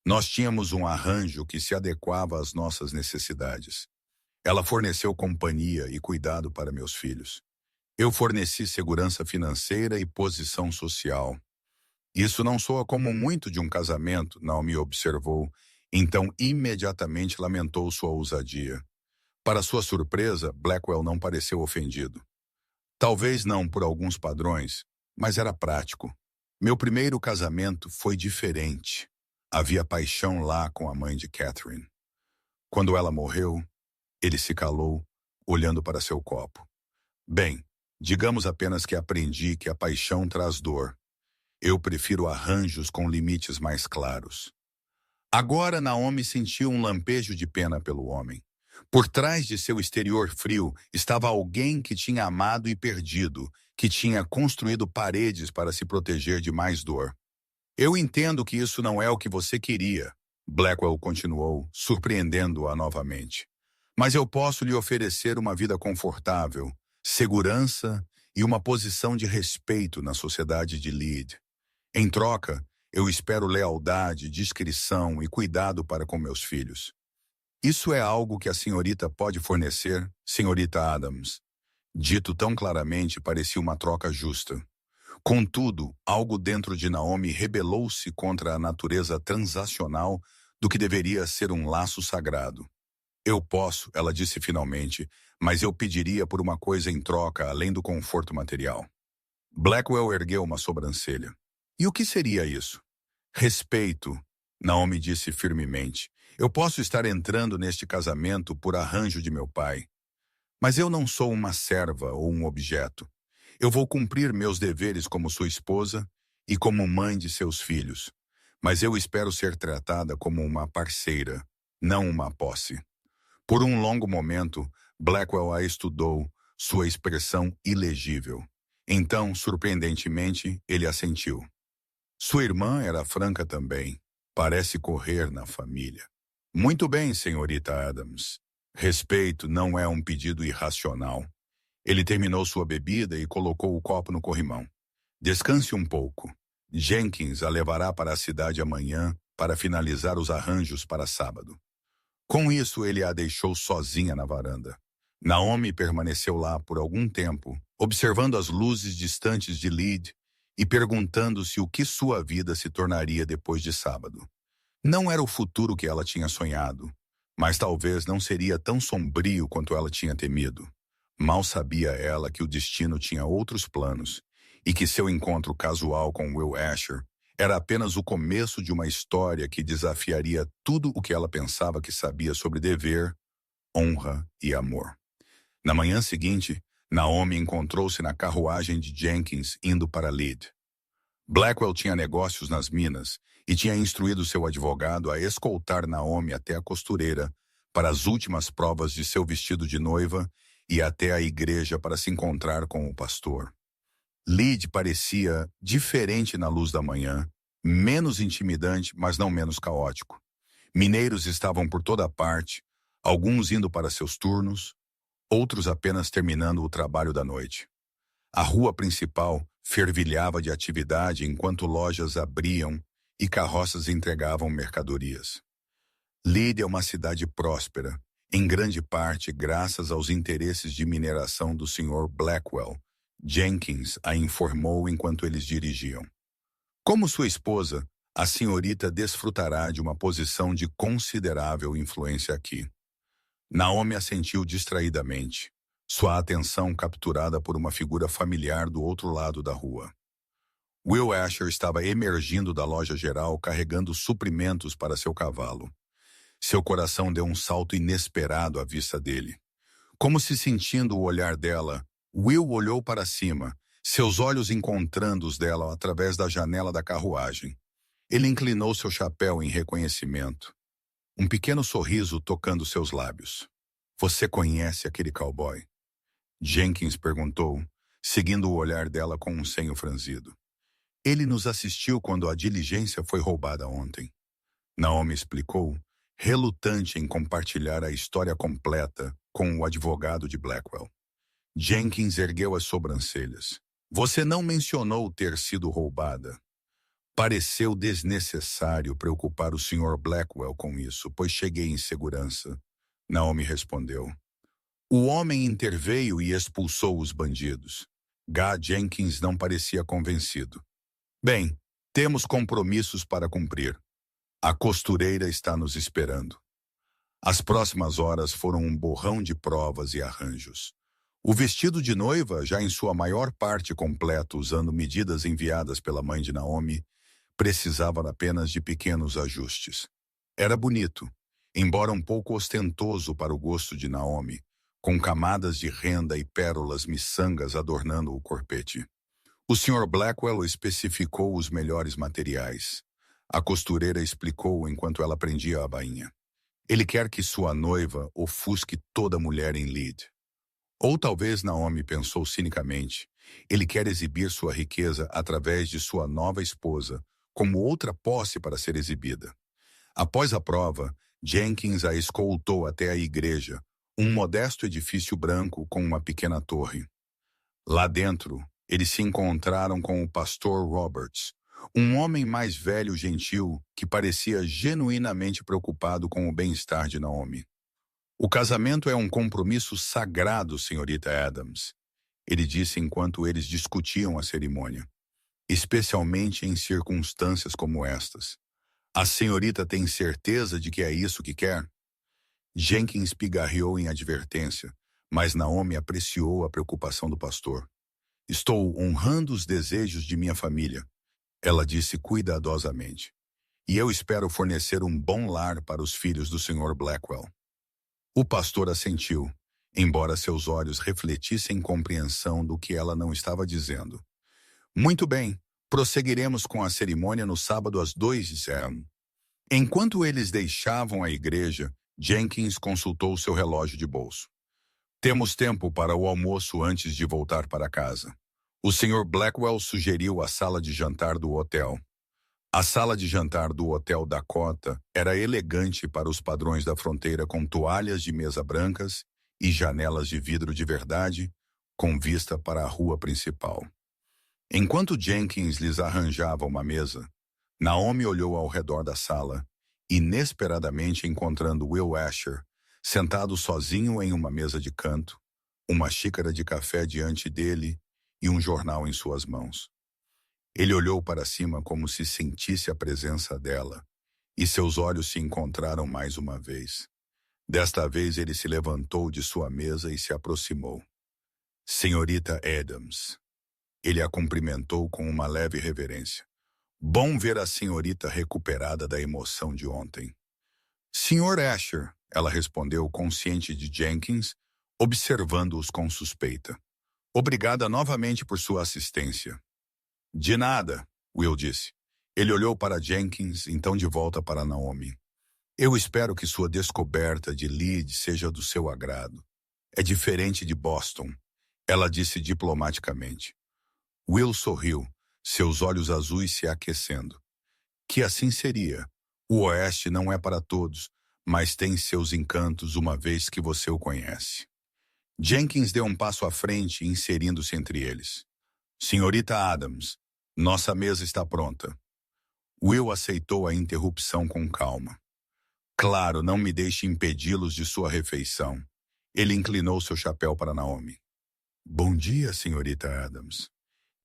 Nós tínhamos um arranjo que se adequava às nossas necessidades. Ela forneceu companhia e cuidado para meus filhos. Eu forneci segurança financeira e posição social. Isso não soa como muito de um casamento, Naomi observou, então imediatamente lamentou sua ousadia. Para sua surpresa, Blackwell não pareceu ofendido. Talvez não por alguns padrões, mas era prático. Meu primeiro casamento foi diferente. Havia paixão lá com a mãe de Catherine. Quando ela morreu, ele se calou, olhando para seu copo. Bem, digamos apenas que aprendi que a paixão traz dor. Eu prefiro arranjos com limites mais claros. Agora Naomi sentiu um lampejo de pena pelo homem. Por trás de seu exterior frio estava alguém que tinha amado e perdido, que tinha construído paredes para se proteger de mais dor. Eu entendo que isso não é o que você queria, Blackwell continuou, surpreendendo-a novamente. Mas eu posso lhe oferecer uma vida confortável, segurança e uma posição de respeito na sociedade de Leeds. Em troca, eu espero lealdade, discrição e cuidado para com meus filhos. Isso é algo que a senhorita pode fornecer, senhorita Adams. Dito tão claramente, parecia uma troca justa. Contudo, algo dentro de Naomi rebelou-se contra a natureza transacional do que deveria ser um laço sagrado. Eu posso, ela disse finalmente, mas eu pediria por uma coisa em troca além do conforto material. Blackwell ergueu uma sobrancelha. E o que seria isso? Respeito, Naomi disse firmemente. Eu posso estar entrando neste casamento por arranjo de meu pai. Mas eu não sou uma serva ou um objeto. Eu vou cumprir meus deveres como sua esposa e como mãe de seus filhos. Mas eu espero ser tratada como uma parceira, não uma posse. Por um longo momento, Blackwell a estudou, sua expressão ilegível. Então, surpreendentemente, ele assentiu. Sua irmã era franca também. Parece correr na família. Muito bem, senhorita Adams. Respeito não é um pedido irracional. Ele terminou sua bebida e colocou o copo no corrimão. Descanse um pouco. Jenkins a levará para a cidade amanhã para finalizar os arranjos para sábado. Com isso, ele a deixou sozinha na varanda. Naomi permaneceu lá por algum tempo, observando as luzes distantes de Lead e perguntando-se o que sua vida se tornaria depois de sábado. Não era o futuro que ela tinha sonhado, mas talvez não seria tão sombrio quanto ela tinha temido. Mal sabia ela que o destino tinha outros planos e que seu encontro casual com Will Asher era apenas o começo de uma história que desafiaria tudo o que ela pensava que sabia sobre dever, honra e amor. Na manhã seguinte, Naomi encontrou-se na carruagem de Jenkins indo para Lead. Blackwell tinha negócios nas minas e tinha instruído seu advogado a escoltar Naomi até a costureira para as últimas provas de seu vestido de noiva e até a igreja para se encontrar com o pastor. Lead parecia diferente na luz da manhã, menos intimidante, mas não menos caótico. Mineiros estavam por toda parte, alguns indo para seus turnos, outros apenas terminando o trabalho da noite. A rua principal fervilhava de atividade enquanto lojas abriam e carroças entregavam mercadorias. Lead é uma cidade próspera, em grande parte graças aos interesses de mineração do Sr. Blackwell. Jenkins a informou enquanto eles dirigiam. Como sua esposa, a senhorita desfrutará de uma posição de considerável influência aqui. Naomi assentiu distraidamente, sua atenção capturada por uma figura familiar do outro lado da rua. Will Asher estava emergindo da loja geral carregando suprimentos para seu cavalo. Seu coração deu um salto inesperado à vista dele. Como se sentindo o olhar dela, Will olhou para cima, seus olhos encontrando os dela através da janela da carruagem. Ele inclinou seu chapéu em reconhecimento. Um pequeno sorriso tocando seus lábios. Você conhece aquele cowboy? Jenkins perguntou, seguindo o olhar dela com um senho franzido. Ele nos assistiu quando a diligência foi roubada ontem. Naomi explicou, relutante em compartilhar a história completa com o advogado de Blackwell. Jenkins ergueu as sobrancelhas. Você não mencionou ter sido roubada. Pareceu desnecessário preocupar o Sr. Blackwell com isso, pois cheguei em segurança. Naomi respondeu. O homem interveio e expulsou os bandidos. Gad Jenkins não parecia convencido. Bem, temos compromissos para cumprir. A costureira está nos esperando. As próximas horas foram um borrão de provas e arranjos. O vestido de noiva, já em sua maior parte completo, usando medidas enviadas pela mãe de Naomi, precisava apenas de pequenos ajustes. Era bonito, embora um pouco ostentoso para o gosto de Naomi, com camadas de renda e pérolas miçangas adornando o corpete. O Sr. Blackwell especificou os melhores materiais. A costureira explicou enquanto ela prendia a bainha. Ele quer que sua noiva ofusque toda mulher em Lead. Ou talvez Naomi pensou cinicamente, ele quer exibir sua riqueza através de sua nova esposa, como outra posse para ser exibida. Após a prova, Jenkins a escoltou até a igreja, um modesto edifício branco com uma pequena torre. Lá dentro, eles se encontraram com o pastor Roberts, um homem mais velho e gentil que parecia genuinamente preocupado com o bem-estar de Naomi. O casamento é um compromisso sagrado, senhorita Adams, ele disse enquanto eles discutiam a cerimônia, especialmente em circunstâncias como estas. A senhorita tem certeza de que é isso que quer? Jenkins pigarreou em advertência, mas Naomi apreciou a preocupação do pastor. Estou honrando os desejos de minha família, ela disse cuidadosamente. E eu espero fornecer um bom lar para os filhos do Sr. Blackwell. O pastor assentiu, embora seus olhos refletissem compreensão do que ela não estava dizendo. Muito bem, prosseguiremos com a cerimônia no sábado às 2h. Enquanto eles deixavam a igreja, Jenkins consultou seu relógio de bolso. Temos tempo para o almoço antes de voltar para casa. O Sr. Blackwell sugeriu a sala de jantar do hotel. A sala de jantar do Hotel Dakota era elegante para os padrões da fronteira, com toalhas de mesa brancas e janelas de vidro de verdade, com vista para a rua principal. Enquanto Jenkins lhes arranjava uma mesa, Naomi olhou ao redor da sala, inesperadamente encontrando Will Asher, sentado sozinho em uma mesa de canto, uma xícara de café diante dele e um jornal em suas mãos. Ele olhou para cima como se sentisse a presença dela, e seus olhos se encontraram mais uma vez. Desta vez ele se levantou de sua mesa e se aproximou. Senhorita Adams. Ele a cumprimentou com uma leve reverência. Bom ver a senhorita recuperada da emoção de ontem. Sr. Asher, ela respondeu, consciente de Jenkins, observando-os com suspeita. Obrigada novamente por sua assistência. De nada, Will disse. Ele olhou para Jenkins, então de volta para Naomi. Eu espero que sua descoberta de Leeds seja do seu agrado. É diferente de Boston, ela disse diplomaticamente. Will sorriu, seus olhos azuis se aquecendo. Que assim seria. O Oeste não é para todos, mas tem seus encantos uma vez que você o conhece. Jenkins deu um passo à frente, inserindo-se entre eles. Senhorita Adams, nossa mesa está pronta. Will aceitou a interrupção com calma. Claro, não me deixe impedi-los de sua refeição. Ele inclinou seu chapéu para Naomi. Bom dia, senhorita Adams.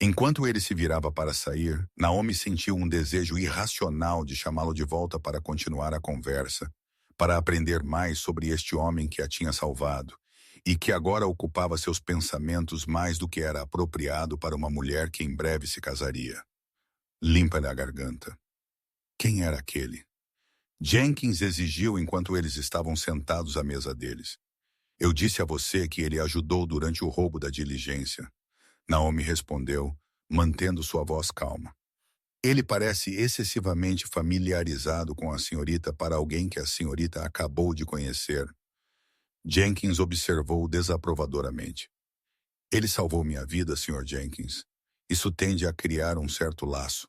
Enquanto ele se virava para sair, Naomi sentiu um desejo irracional de chamá-lo de volta para continuar a conversa, para aprender mais sobre este homem que a tinha salvado, e que agora ocupava seus pensamentos mais do que era apropriado para uma mulher que em breve se casaria. Limpa-lhe a garganta. Quem era aquele? Jenkins exigiu enquanto eles estavam sentados à mesa deles. Eu disse a você que ele ajudou durante o roubo da diligência. Naomi respondeu, mantendo sua voz calma. Ele parece excessivamente familiarizado com a senhorita para alguém que a senhorita acabou de conhecer. Jenkins observou desaprovadoramente. Ele salvou minha vida, Sr. Jenkins. Isso tende a criar um certo laço.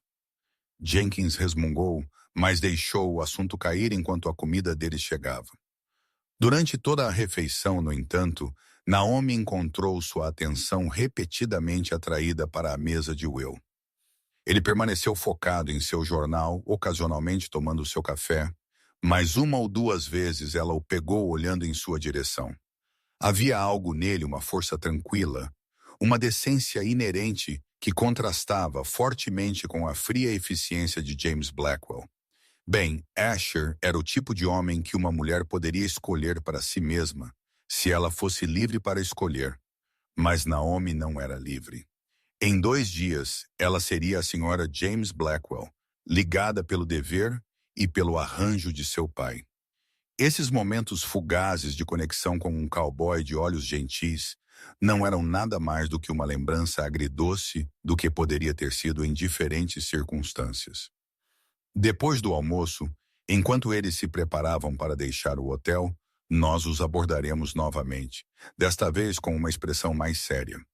Jenkins resmungou, mas deixou o assunto cair enquanto a comida deles chegava. Durante toda a refeição, no entanto, Naomi encontrou sua atenção repetidamente atraída para a mesa de Will. Ele permaneceu focado em seu jornal, ocasionalmente tomando seu café, mas uma ou duas vezes ela o pegou olhando em sua direção. Havia algo nele, uma força tranquila, uma decência inerente que contrastava fortemente com a fria eficiência de James Blackwell. Bem, Asher era o tipo de homem que uma mulher poderia escolher para si mesma, se ela fosse livre para escolher. Mas Naomi não era livre. Em 2 dias, ela seria a senhora James Blackwell, ligada pelo dever e pelo arranjo de seu pai. Esses momentos fugazes de conexão com um cowboy de olhos gentis não eram nada mais do que uma lembrança agridoce do que poderia ter sido em diferentes circunstâncias. Depois do almoço, enquanto eles se preparavam para deixar o hotel, nós os abordaremos novamente, desta vez com uma expressão mais séria.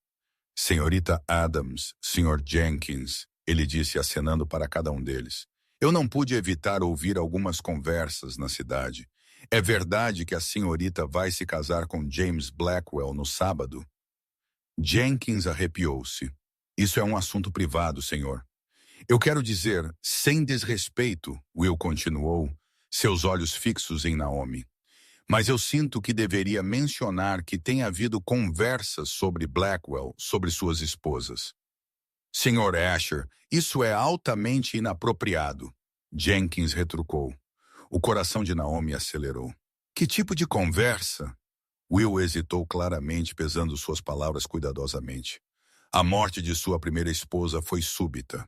Senhorita Adams, Sr. Jenkins, ele disse acenando para cada um deles. Eu não pude evitar ouvir algumas conversas na cidade. É verdade que a senhorita vai se casar com James Blackwell no sábado? Jenkins arrepiou-se. Isso é um assunto privado, senhor. Eu quero dizer, sem desrespeito, Will continuou, seus olhos fixos em Naomi. Mas eu sinto que deveria mencionar que tem havido conversas sobre Blackwell, sobre suas esposas. Sr. Asher, isso é altamente inapropriado. Jenkins retrucou. O coração de Naomi acelerou. Que tipo de conversa? Will hesitou claramente, pesando suas palavras cuidadosamente. A morte de sua primeira esposa foi súbita,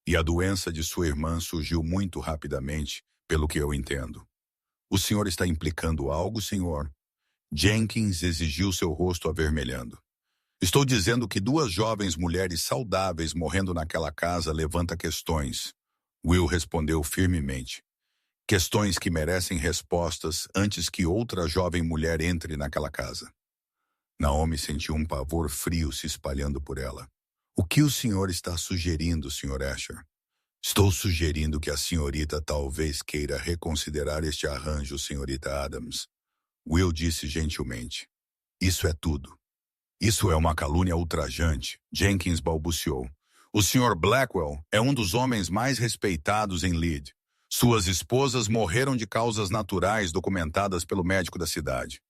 e a doença de sua irmã surgiu muito rapidamente, pelo que eu entendo. O senhor está implicando algo, senhor? Jenkins exigiu seu rosto avermelhando. Estou dizendo que 2 jovens mulheres saudáveis morrendo naquela casa levanta questões. Will respondeu firmemente. Questões que merecem respostas antes que outra jovem mulher entre naquela casa. Naomi sentiu um pavor frio se espalhando por ela. O que o senhor está sugerindo, Sr. Asher? Estou sugerindo que a senhorita talvez queira reconsiderar este arranjo, senhorita Adams. Will disse gentilmente. Isso é tudo. Isso é uma calúnia ultrajante, Jenkins balbuciou. O Sr. Blackwell é um dos homens mais respeitados em Lead. Suas esposas morreram de causas naturais documentadas pelo médico da cidade.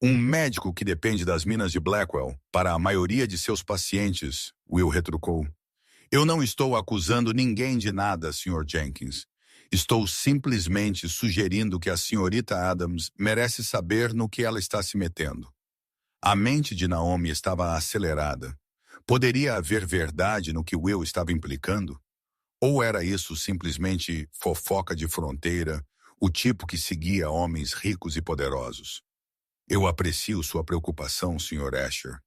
Um médico que depende das minas de Blackwell para a maioria de seus pacientes, Will retrucou. Eu não estou acusando ninguém de nada, Sr. Jenkins. Estou simplesmente sugerindo que a senhorita Adams merece saber no que ela está se metendo. A mente de Naomi estava acelerada. Poderia haver verdade no que Will estava implicando? Ou era isso simplesmente fofoca de fronteira, o tipo que seguia homens ricos e poderosos? Eu aprecio sua preocupação, Sr. Asher,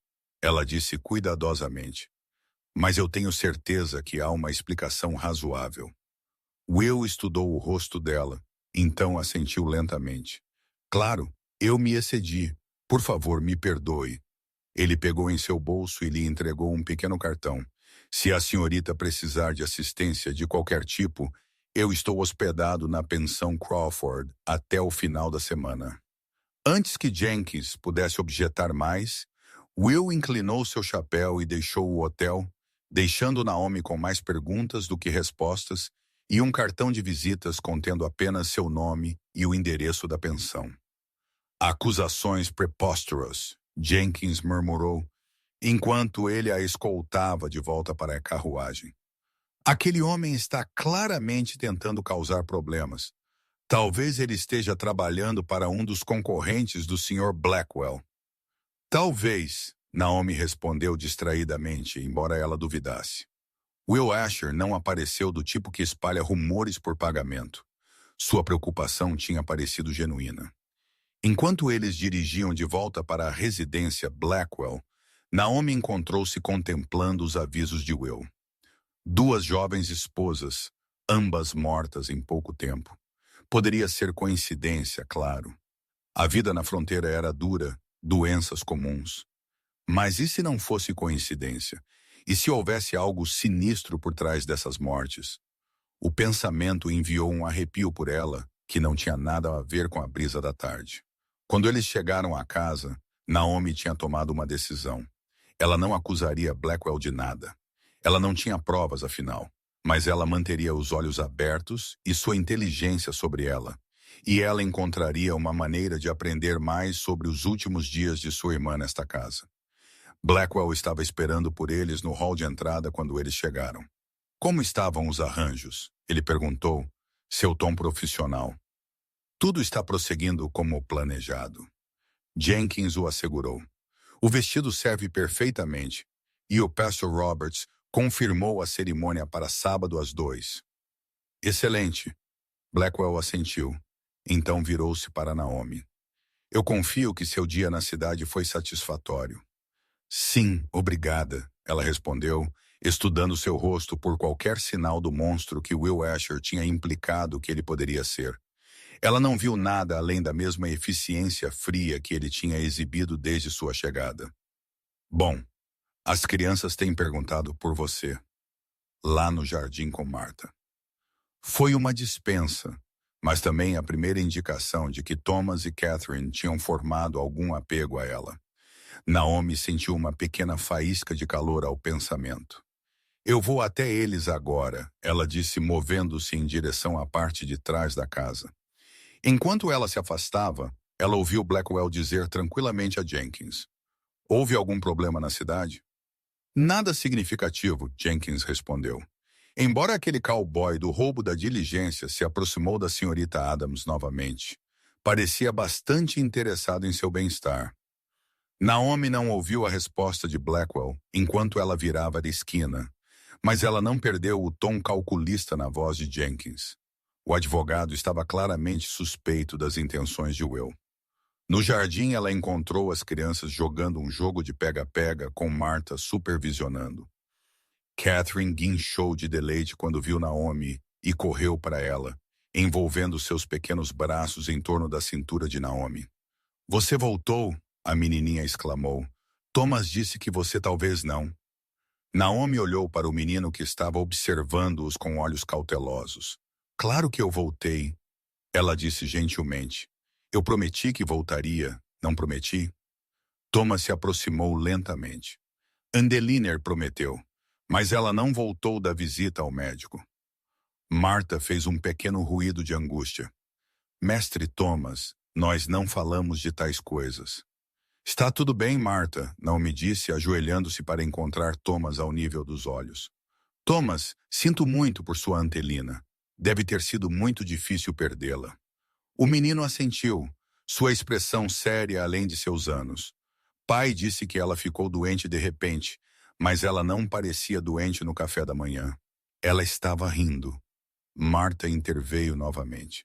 ela disse cuidadosamente. Mas eu tenho certeza que há uma explicação razoável. Will estudou o rosto dela, então assentiu lentamente. Claro, eu me excedi. Por favor, me perdoe. Ele pegou em seu bolso e lhe entregou um pequeno cartão. Se a senhorita precisar de assistência de qualquer tipo, eu estou hospedado na pensão Crawford até o final da semana. Antes que Jenkins pudesse objetar mais, Will inclinou seu chapéu e deixou o hotel, deixando Naomi com mais perguntas do que respostas e um cartão de visitas contendo apenas seu nome e o endereço da pensão. Acusações preposterous, Jenkins murmurou, enquanto ele a escoltava de volta para a carruagem. Aquele homem está claramente tentando causar problemas. Talvez ele esteja trabalhando para um dos concorrentes do Sr. Blackwell. Talvez, Naomi respondeu distraidamente, embora ela duvidasse. Will Asher não apareceu do tipo que espalha rumores por pagamento. Sua preocupação tinha parecido genuína. Enquanto eles dirigiam de volta para a residência Blackwell, Naomi encontrou-se contemplando os avisos de Will. 2 jovens esposas, ambas mortas em pouco tempo. Poderia ser coincidência, claro. A vida na fronteira era dura, doenças comuns. Mas e se não fosse coincidência? E se houvesse algo sinistro por trás dessas mortes? O pensamento enviou um arrepio por ela, que não tinha nada a ver com a brisa da tarde. Quando eles chegaram à casa, Naomi tinha tomado uma decisão. Ela não acusaria Blackwell de nada. Ela não tinha provas, afinal. Mas ela manteria os olhos abertos e sua inteligência sobre ela. E ela encontraria uma maneira de aprender mais sobre os últimos dias de sua irmã nesta casa. Blackwell estava esperando por eles no hall de entrada quando eles chegaram. Como estavam os arranjos? Ele perguntou, seu tom profissional. Tudo está prosseguindo como planejado. Jenkins o assegurou. O vestido serve perfeitamente, e o Pastor Roberts confirmou a cerimônia para sábado às 2. Excelente. Blackwell assentiu. Então virou-se para Naomi. Eu confio que seu dia na cidade foi satisfatório. Sim, obrigada, ela respondeu, estudando seu rosto por qualquer sinal do monstro que Will Asher tinha implicado que ele poderia ser. Ela não viu nada além da mesma eficiência fria que ele tinha exibido desde sua chegada. Bom, as crianças têm perguntado por você, lá no jardim com Marta. Foi uma dispensa, mas também a primeira indicação de que Thomas e Catherine tinham formado algum apego a ela. Naomi sentiu uma pequena faísca de calor ao pensamento. Eu vou até eles agora, ela disse, movendo-se em direção à parte de trás da casa. Enquanto ela se afastava, ela ouviu Blackwell dizer tranquilamente a Jenkins. Houve algum problema na cidade? Nada significativo, Jenkins respondeu. Embora aquele cowboy do roubo da diligência se aproximou da senhorita Adams novamente, parecia bastante interessado em seu bem-estar. Naomi não ouviu a resposta de Blackwell enquanto ela virava da esquina, mas ela não perdeu o tom calculista na voz de Jenkins. O advogado estava claramente suspeito das intenções de Will. No jardim, ela encontrou as crianças jogando um jogo de pega-pega com Marta supervisionando. Catherine guinchou de deleite quando viu Naomi e correu para ela, envolvendo seus pequenos braços em torno da cintura de Naomi. Você voltou? A menininha exclamou. Thomas disse que você talvez não. Naomi olhou para o menino que estava observando-os com olhos cautelosos. Claro que eu voltei, ela disse gentilmente. Eu prometi que voltaria, não prometi? Thomas se aproximou lentamente. Andeliner prometeu, mas ela não voltou da visita ao médico. Marta fez um pequeno ruído de angústia. Mestre Thomas, nós não falamos de tais coisas. Está tudo bem, Marta, Naomi disse, ajoelhando-se para encontrar Thomas ao nível dos olhos. Thomas, sinto muito por sua Antelina. Deve ter sido muito difícil perdê-la. O menino assentiu, sua expressão séria além de seus anos. Pai disse que ela ficou doente de repente, mas ela não parecia doente no café da manhã. Ela estava rindo. Marta interveio novamente.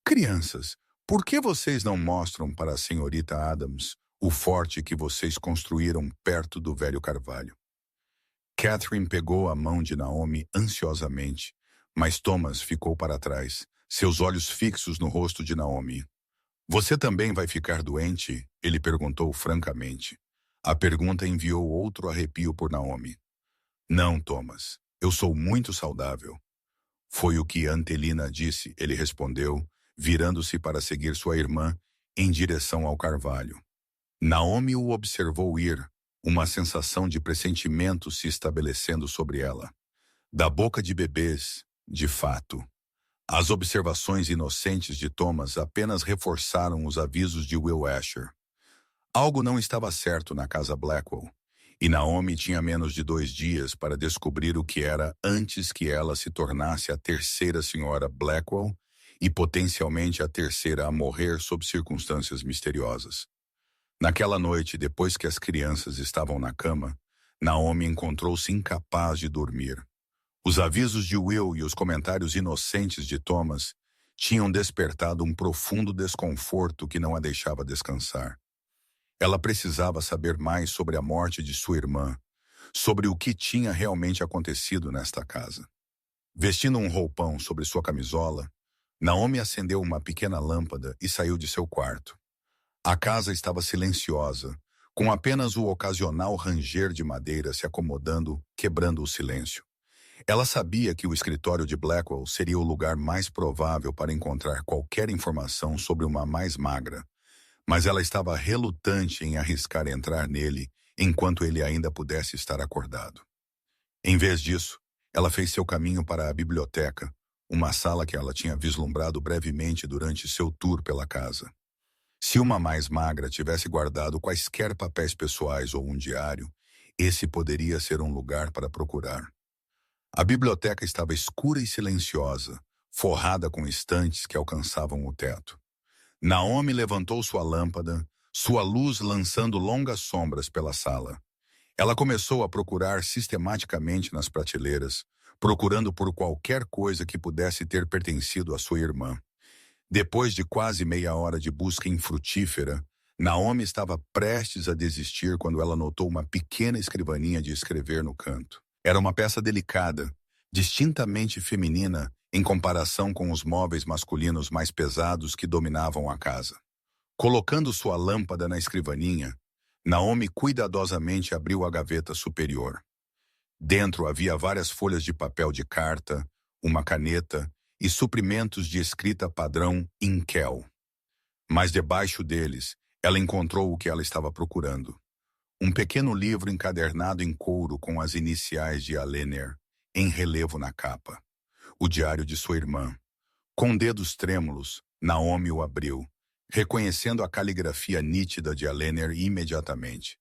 Crianças, por que vocês não mostram para a senhorita Adams o forte que vocês construíram perto do velho carvalho? Catherine pegou a mão de Naomi ansiosamente, mas Thomas ficou para trás, seus olhos fixos no rosto de Naomi. Você também vai ficar doente? Ele perguntou francamente. A pergunta enviou outro arrepio por Naomi. Não, Thomas. Eu sou muito saudável. Foi o que Antelina disse, ele respondeu, virando-se para seguir sua irmã em direção ao carvalho. Naomi o observou ir, uma sensação de pressentimento se estabelecendo sobre ela. Da boca de bebês, de fato. As observações inocentes de Thomas apenas reforçaram os avisos de Will Asher. Algo não estava certo na casa Blackwell, e Naomi tinha menos de 2 dias para descobrir o que era antes que ela se tornasse a terceira senhora Blackwell e potencialmente a terceira a morrer sob circunstâncias misteriosas. Naquela noite, depois que as crianças estavam na cama, Naomi encontrou-se incapaz de dormir. Os avisos de Will e os comentários inocentes de Thomas tinham despertado um profundo desconforto que não a deixava descansar. Ela precisava saber mais sobre a morte de sua irmã, sobre o que tinha realmente acontecido nesta casa. Vestindo um roupão sobre sua camisola, Naomi acendeu uma pequena lâmpada e saiu de seu quarto. A casa estava silenciosa, com apenas o ocasional ranger de madeira se acomodando, quebrando o silêncio. Ela sabia que o escritório de Blackwell seria o lugar mais provável para encontrar qualquer informação sobre uma mais magra, mas ela estava relutante em arriscar entrar nele enquanto ele ainda pudesse estar acordado. Em vez disso, ela fez seu caminho para a biblioteca, uma sala que ela tinha vislumbrado brevemente durante seu tour pela casa. Se uma mais magra tivesse guardado quaisquer papéis pessoais ou um diário, esse poderia ser um lugar para procurar. A biblioteca estava escura e silenciosa, forrada com estantes que alcançavam o teto. Naomi levantou sua lâmpada, sua luz lançando longas sombras pela sala. Ela começou a procurar sistematicamente nas prateleiras, procurando por qualquer coisa que pudesse ter pertencido à sua irmã. Depois de quase meia hora de busca infrutífera, Naomi estava prestes a desistir quando ela notou uma pequena escrivaninha de escrever no canto. Era uma peça delicada, distintamente feminina em comparação com os móveis masculinos mais pesados que dominavam a casa. Colocando sua lâmpada na escrivaninha, Naomi cuidadosamente abriu a gaveta superior. Dentro havia várias folhas de papel de carta, uma caneta e suprimentos de escrita padrão Inkel. Mas debaixo deles, ela encontrou o que ela estava procurando. Um pequeno livro encadernado em couro com as iniciais de Alener, em relevo na capa. O diário de sua irmã. Com dedos trêmulos, Naomi o abriu, reconhecendo a caligrafia nítida de Alener imediatamente.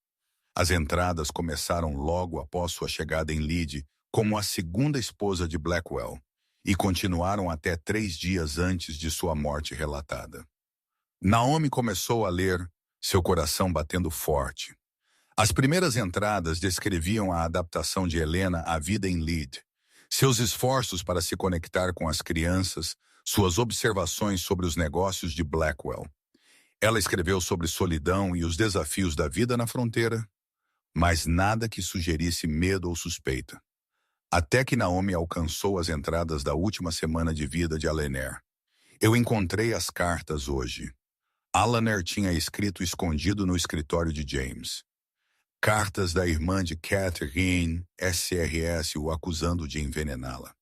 As entradas começaram logo após sua chegada em Leeds como a segunda esposa de Blackwell e continuaram até 3 dias antes de sua morte relatada. Naomi começou a ler, seu coração batendo forte. As primeiras entradas descreviam a adaptação de Helena à vida em Leeds, seus esforços para se conectar com as crianças, suas observações sobre os negócios de Blackwell. Ela escreveu sobre solidão e os desafios da vida na fronteira, mas nada que sugerisse medo ou suspeita. Até que Naomi alcançou as entradas da última semana de vida de Alener. Eu encontrei as cartas hoje. Alener tinha escrito escondido no escritório de James. Cartas da irmã de Catherine, SRS, o acusando de envenená-la.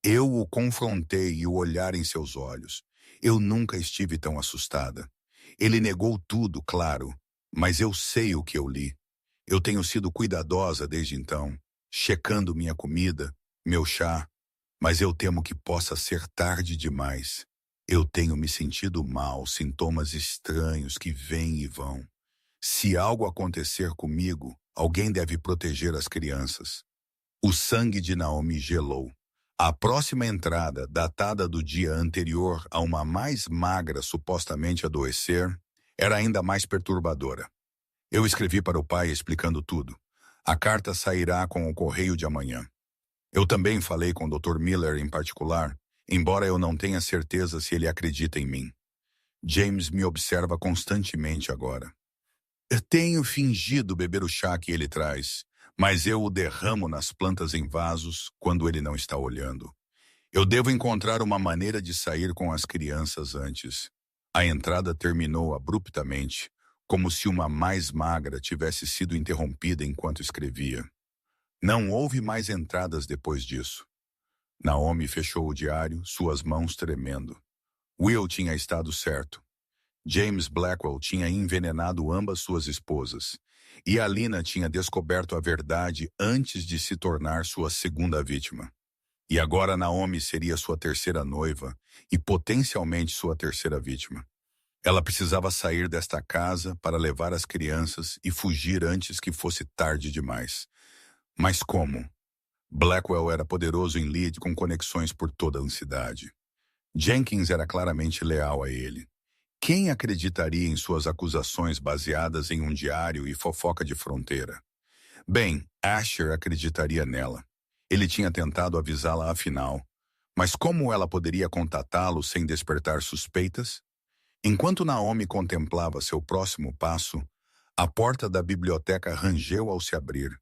Eu o confrontei e o olhar em seus olhos. Eu nunca estive tão assustada. Ele negou tudo, claro, mas eu sei o que eu li. Eu tenho sido cuidadosa desde então, checando minha comida, meu chá, mas eu temo que possa ser tarde demais. Eu tenho me sentido mal, sintomas estranhos que vêm e vão. Se algo acontecer comigo, alguém deve proteger as crianças. O sangue de Naomi gelou. A próxima entrada, datada do dia anterior a uma mais magra supostamente adoecer, era ainda mais perturbadora. Eu escrevi para o pai explicando tudo. A carta sairá com o correio de amanhã. Eu também falei com o Dr. Miller em particular, embora eu não tenha certeza se ele acredita em mim. James me observa constantemente agora. Eu tenho fingido beber o chá que ele traz, mas eu o derramo nas plantas em vasos quando ele não está olhando. Eu devo encontrar uma maneira de sair com as crianças antes. A entrada terminou abruptamente, como se uma mais magra tivesse sido interrompida enquanto escrevia. Não houve mais entradas depois disso. Naomi fechou o diário, suas mãos tremendo. Will tinha estado certo. James Blackwell tinha envenenado ambas suas esposas, e Alina tinha descoberto a verdade antes de se tornar sua segunda vítima. E agora Naomi seria sua terceira noiva e potencialmente sua terceira vítima. Ela precisava sair desta casa para levar as crianças e fugir antes que fosse tarde demais. Mas como? Blackwell era poderoso em lead com conexões por toda a cidade. Jenkins era claramente leal a ele. Quem acreditaria em suas acusações baseadas em um diário e fofoca de fronteira? Bem, Asher acreditaria nela. Ele tinha tentado avisá-la afinal. Mas como ela poderia contatá-lo sem despertar suspeitas? Enquanto Naomi contemplava seu próximo passo, a porta da biblioteca rangeu ao se abrir.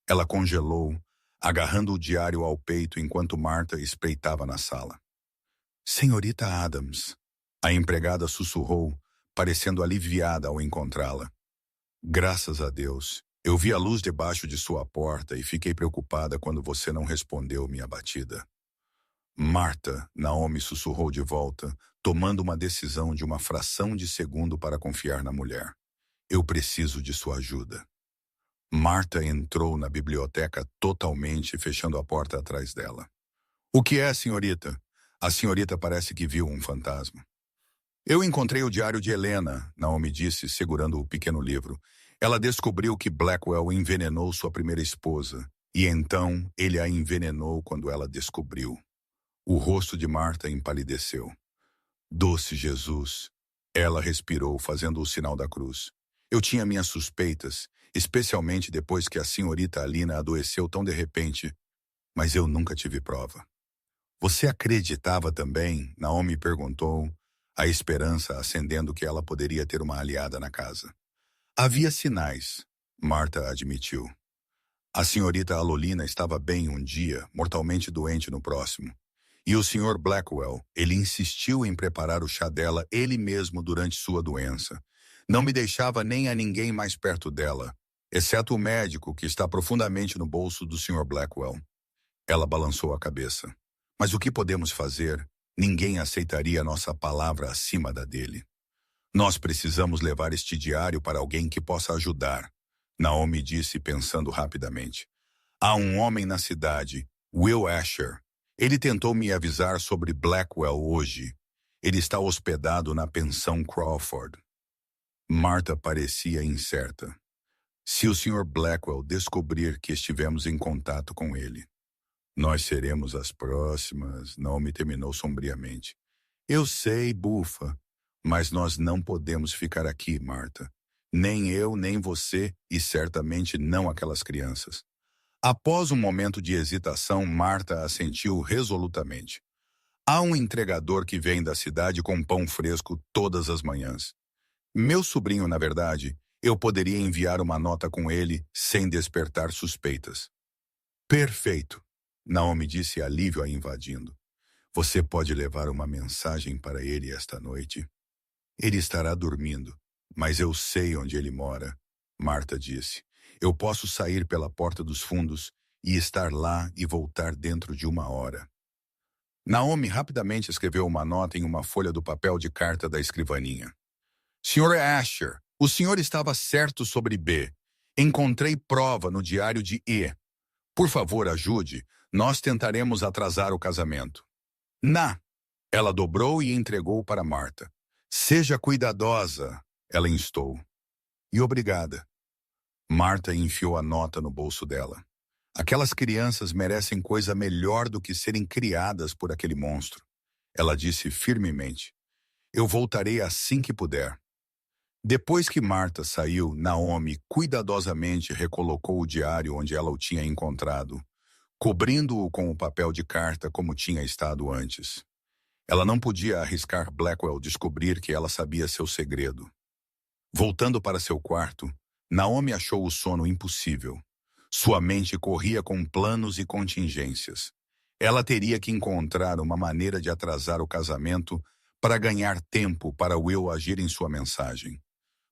Ela congelou, agarrando o diário ao peito enquanto Martha espreitava na sala. Senhorita Adams, a empregada sussurrou, parecendo aliviada ao encontrá-la. Graças a Deus, eu vi a luz debaixo de sua porta e fiquei preocupada quando você não respondeu minha batida. Martha, Naomi sussurrou de volta, tomando uma decisão de uma fração de segundo para confiar na mulher. Eu preciso de sua ajuda. Martha entrou na biblioteca totalmente, fechando a porta atrás dela. O que é, senhorita? A senhorita parece que viu um fantasma. Eu encontrei o diário de Helena, Naomi disse, segurando o pequeno livro. Ela descobriu que Blackwell envenenou sua primeira esposa, e então ele a envenenou quando ela descobriu. O rosto de Martha empalideceu. Doce Jesus! Ela respirou, fazendo o sinal da cruz. Eu tinha minhas suspeitas, especialmente depois que a senhorita Alina adoeceu tão de repente, mas eu nunca tive prova. Você acreditava também? Naomi perguntou, a esperança acendendo que ela poderia ter uma aliada na casa. Havia sinais, Martha admitiu. A senhorita Alolina estava bem um dia, mortalmente doente no próximo. E o Sr. Blackwell, ele insistiu em preparar o chá dela ele mesmo durante sua doença. Não me deixava nem a ninguém mais perto dela, exceto o médico que está profundamente no bolso do Sr. Blackwell. Ela balançou a cabeça. Mas o que podemos fazer? Ninguém aceitaria nossa palavra acima da dele. Nós precisamos levar este diário para alguém que possa ajudar, Naomi disse pensando rapidamente. Há um homem na cidade, Will Asher. Ele tentou me avisar sobre Blackwell hoje. Ele está hospedado na pensão Crawford. Martha parecia incerta. Se o Sr. Blackwell descobrir que estivemos em contato com ele, nós seremos as próximas, Naomi terminou sombriamente. Eu sei, bufa, mas nós não podemos ficar aqui, Martha. Nem eu, nem você, e certamente não aquelas crianças. Após um momento de hesitação, Martha assentiu resolutamente. Há um entregador que vem da cidade com pão fresco todas as manhãs. Meu sobrinho, na verdade, eu poderia enviar uma nota com ele sem despertar suspeitas. Perfeito, Naomi disse, alívio a invadindo. Você pode levar uma mensagem para ele esta noite? Ele estará dormindo, mas eu sei onde ele mora, Martha disse. Eu posso sair pela porta dos fundos e estar lá e voltar dentro de 1 hora. Naomi rapidamente escreveu uma nota em uma folha do papel de carta da escrivaninha. Sr. Asher, o senhor estava certo sobre B. Encontrei prova no diário de E. Por favor, ajude. Nós tentaremos atrasar o casamento. Ela dobrou e entregou para Marta. Seja cuidadosa, ela instou. E obrigada. Marta enfiou a nota no bolso dela. Aquelas crianças merecem coisa melhor do que serem criadas por aquele monstro. Ela disse firmemente. Eu voltarei assim que puder. Depois que Marta saiu, Naomi cuidadosamente recolocou o diário onde ela o tinha encontrado, cobrindo-o com o papel de carta como tinha estado antes. Ela não podia arriscar Blackwell descobrir que ela sabia seu segredo. Voltando para seu quarto, Naomi achou o sono impossível. Sua mente corria com planos e contingências. Ela teria que encontrar uma maneira de atrasar o casamento para ganhar tempo para Will agir em sua mensagem.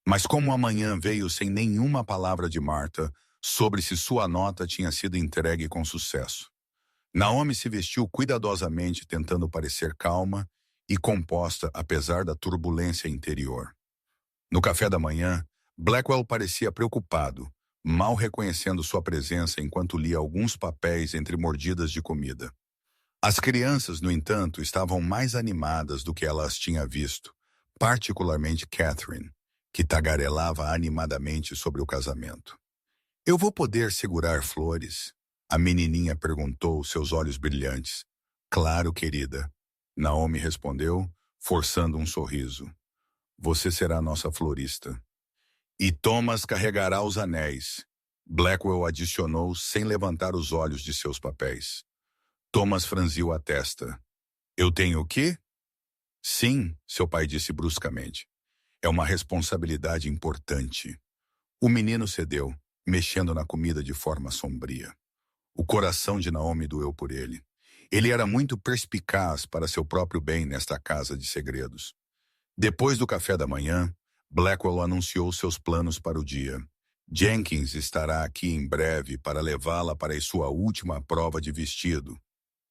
Mas como amanhã veio sem nenhuma palavra de Marta sobre se sua nota tinha sido entregue com sucesso. Naomi se vestiu cuidadosamente, tentando parecer calma e composta apesar da turbulência interior. No café da manhã, Blackwell parecia preocupado, mal reconhecendo sua presença enquanto lia alguns papéis entre mordidas de comida. As crianças, no entanto, estavam mais animadas do que ela as tinha visto, particularmente Catherine, que tagarelava animadamente sobre o casamento. Eu vou poder segurar flores? A menininha perguntou, seus olhos brilhantes. Claro, querida. Naomi respondeu, forçando um sorriso. Você será nossa florista. E Thomas carregará os anéis. Blackwell adicionou sem levantar os olhos de seus papéis. Thomas franziu a testa. Eu tenho o quê? Sim, seu pai disse bruscamente. É uma responsabilidade importante. O menino cedeu, mexendo na comida de forma sombria. O coração de Naomi doeu por ele. Ele era muito perspicaz para seu próprio bem nesta casa de segredos. Depois do café da manhã, Blackwell anunciou seus planos para o dia. Jenkins estará aqui em breve para levá-la para a sua última prova de vestido.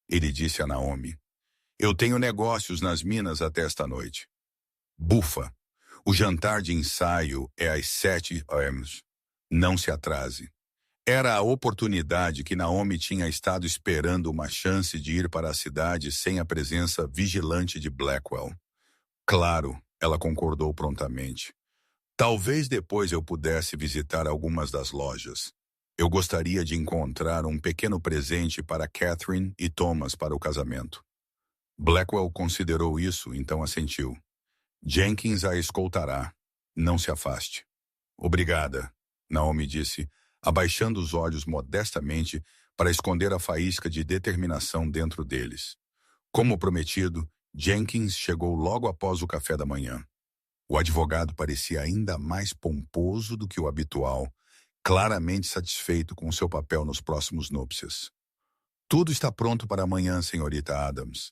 Ele disse a Naomi. Eu tenho negócios nas minas até esta noite. Bufa. O jantar de ensaio é às 7 horas. Não se atrase. Era a oportunidade que Naomi tinha estado esperando, uma chance de ir para a cidade sem a presença vigilante de Blackwell. Claro, ela concordou prontamente. Talvez depois eu pudesse visitar algumas das lojas. Eu gostaria de encontrar um pequeno presente para Catherine e Thomas para o casamento. Blackwell considerou isso, então assentiu. Jenkins a escoltará. Não se afaste. Obrigada, Naomi disse, abaixando os olhos modestamente para esconder a faísca de determinação dentro deles. Como prometido, Jenkins chegou logo após o café da manhã. O advogado parecia ainda mais pomposo do que o habitual, claramente satisfeito com seu papel nos próximos núpcias. Tudo está pronto para amanhã, senhorita Adams.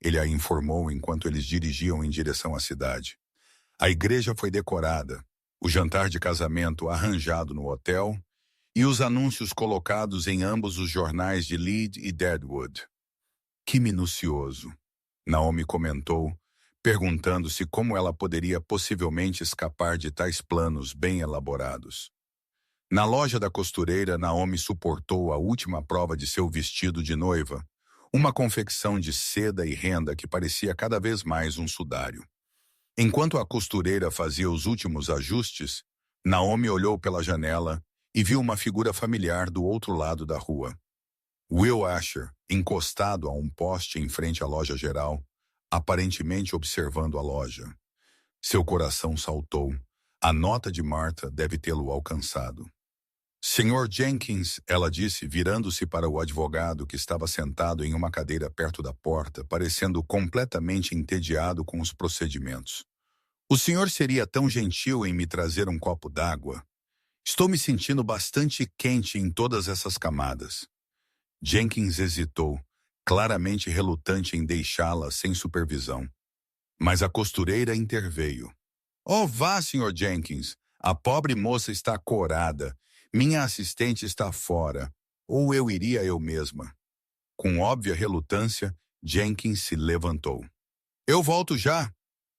Ele a informou enquanto eles dirigiam em direção à cidade. A igreja foi decorada, o jantar de casamento arranjado no hotel e os anúncios colocados em ambos os jornais de Leeds e Deadwood. Que minucioso, Naomi comentou, perguntando-se como ela poderia possivelmente escapar de tais planos bem elaborados. Na loja da costureira, Naomi suportou a última prova de seu vestido de noiva, uma confecção de seda e renda que parecia cada vez mais um sudário. Enquanto a costureira fazia os últimos ajustes, Naomi olhou pela janela e viu uma figura familiar do outro lado da rua. Will Asher, encostado a um poste em frente à loja geral, aparentemente observando a loja. Seu coração saltou. A nota de Marta deve tê-lo alcançado. Sr. Jenkins, ela disse, virando-se para o advogado que estava sentado em uma cadeira perto da porta, parecendo completamente entediado com os procedimentos. O senhor seria tão gentil em me trazer um copo d'água? Estou me sentindo bastante quente em todas essas camadas. Jenkins hesitou, claramente relutante em deixá-la sem supervisão. Mas a costureira interveio. Oh, vá, Sr. Jenkins. A pobre moça está corada. Minha assistente está fora, ou eu iria eu mesma. Com óbvia relutância, Jenkins se levantou. Eu volto já,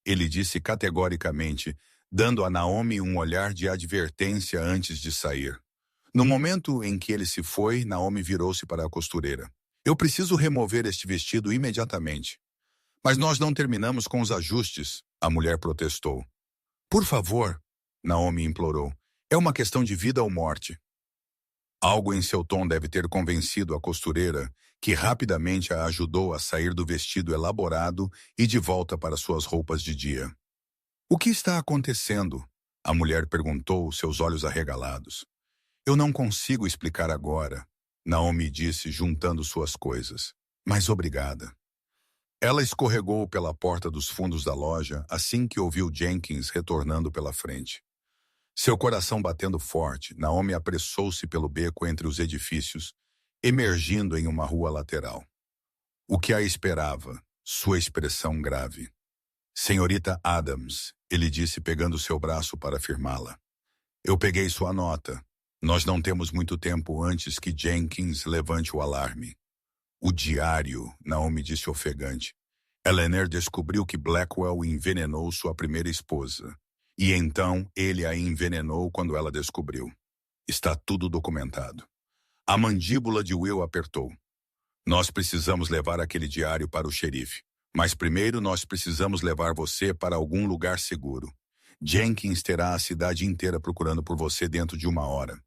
ele disse categoricamente, dando a Naomi um olhar de advertência antes de sair. No momento em que ele se foi, Naomi virou-se para a costureira. Eu preciso remover este vestido imediatamente. Mas nós não terminamos com os ajustes, a mulher protestou. Por favor, Naomi implorou. É uma questão de vida ou morte. Algo em seu tom deve ter convencido a costureira, que rapidamente a ajudou a sair do vestido elaborado e de volta para suas roupas de dia. O que está acontecendo? A mulher perguntou, seus olhos arregalados. Eu não consigo explicar agora, Naomi disse, juntando suas coisas. Mas obrigada. Ela escorregou pela porta dos fundos da loja assim que ouviu Jenkins retornando pela frente. Seu coração batendo forte, Naomi apressou-se pelo beco entre os edifícios, emergindo em uma rua lateral. O que a esperava? Sua expressão grave. Senhorita Adams, ele disse pegando seu braço para firmá-la. Eu peguei sua nota. Nós não temos muito tempo antes que Jenkins levante o alarme. O diário, Naomi disse ofegante. Eleanor descobriu que Blackwell envenenou sua primeira esposa. E então ele a envenenou quando ela descobriu. Está tudo documentado. A mandíbula de Will apertou. Nós precisamos levar aquele diário para o xerife. Mas primeiro nós precisamos levar você para algum lugar seguro. Jenkins terá a cidade inteira procurando por você dentro de 1 hora.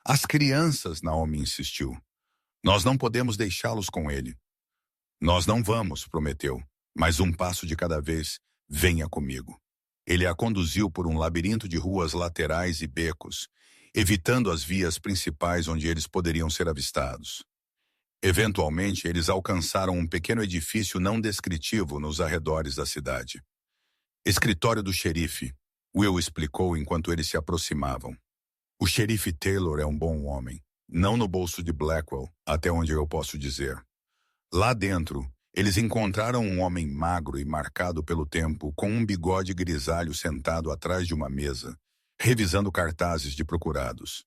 As crianças, Naomi insistiu. Nós não podemos deixá-los com ele. Nós não vamos, prometeu. Mas um passo de cada vez. Venha comigo. Ele a conduziu por um labirinto de ruas laterais e becos, evitando as vias principais onde eles poderiam ser avistados. Eventualmente, eles alcançaram um pequeno edifício não descritivo nos arredores da cidade. Escritório do xerife, Will explicou enquanto eles se aproximavam. O xerife Taylor é um bom homem, não no bolso de Blackwell, até onde eu posso dizer. Lá dentro, eles encontraram um homem magro e marcado pelo tempo, com um bigode grisalho sentado atrás de uma mesa, revisando cartazes de procurados.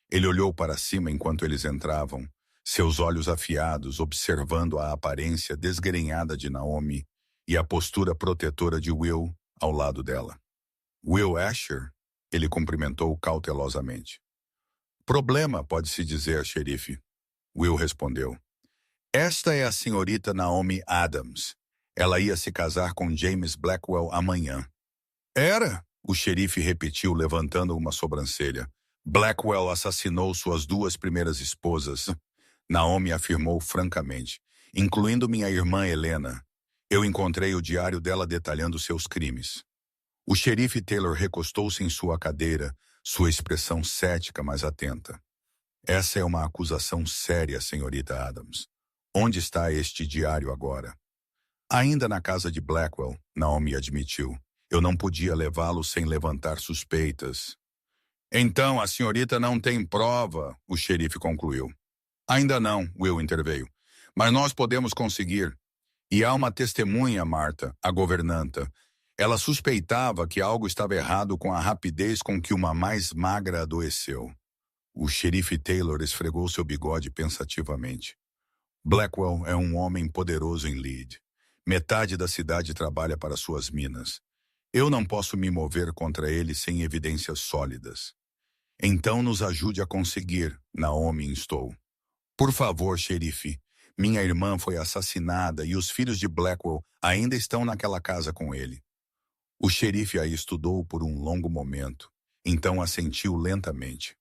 Ele olhou para cima enquanto eles entravam, seus olhos afiados observando a aparência desgrenhada de Naomi e a postura protetora de Will ao lado dela. Will Asher? Ele cumprimentou cautelosamente. Problema, pode-se dizer, xerife. Will respondeu. Esta é a senhorita Naomi Adams. Ela ia se casar com James Blackwell amanhã. Era? O xerife repetiu, levantando uma sobrancelha. Blackwell assassinou suas 2 primeiras esposas. Naomi afirmou francamente, incluindo minha irmã Helena. Eu encontrei o diário dela detalhando seus crimes. O xerife Taylor recostou-se em sua cadeira, sua expressão cética, mas atenta. Essa é uma acusação séria, senhorita Adams. Onde está este diário agora? Ainda na casa de Blackwell, Naomi admitiu. Eu não podia levá-lo sem levantar suspeitas. Então a senhorita não tem prova, o xerife concluiu. Ainda não, Will interveio. Mas nós podemos conseguir. E há uma testemunha, Marta, a governanta. Ela suspeitava que algo estava errado com a rapidez com que uma mais magra adoeceu. O xerife Taylor esfregou seu bigode pensativamente. Blackwell é um homem poderoso em Lead. Metade da cidade trabalha para suas minas. Eu não posso me mover contra ele sem evidências sólidas. Então nos ajude a conseguir, Naomi instou. Por favor, xerife. Minha irmã foi assassinada e os filhos de Blackwell ainda estão naquela casa com ele. O xerife a estudou por um longo momento, então assentiu lentamente.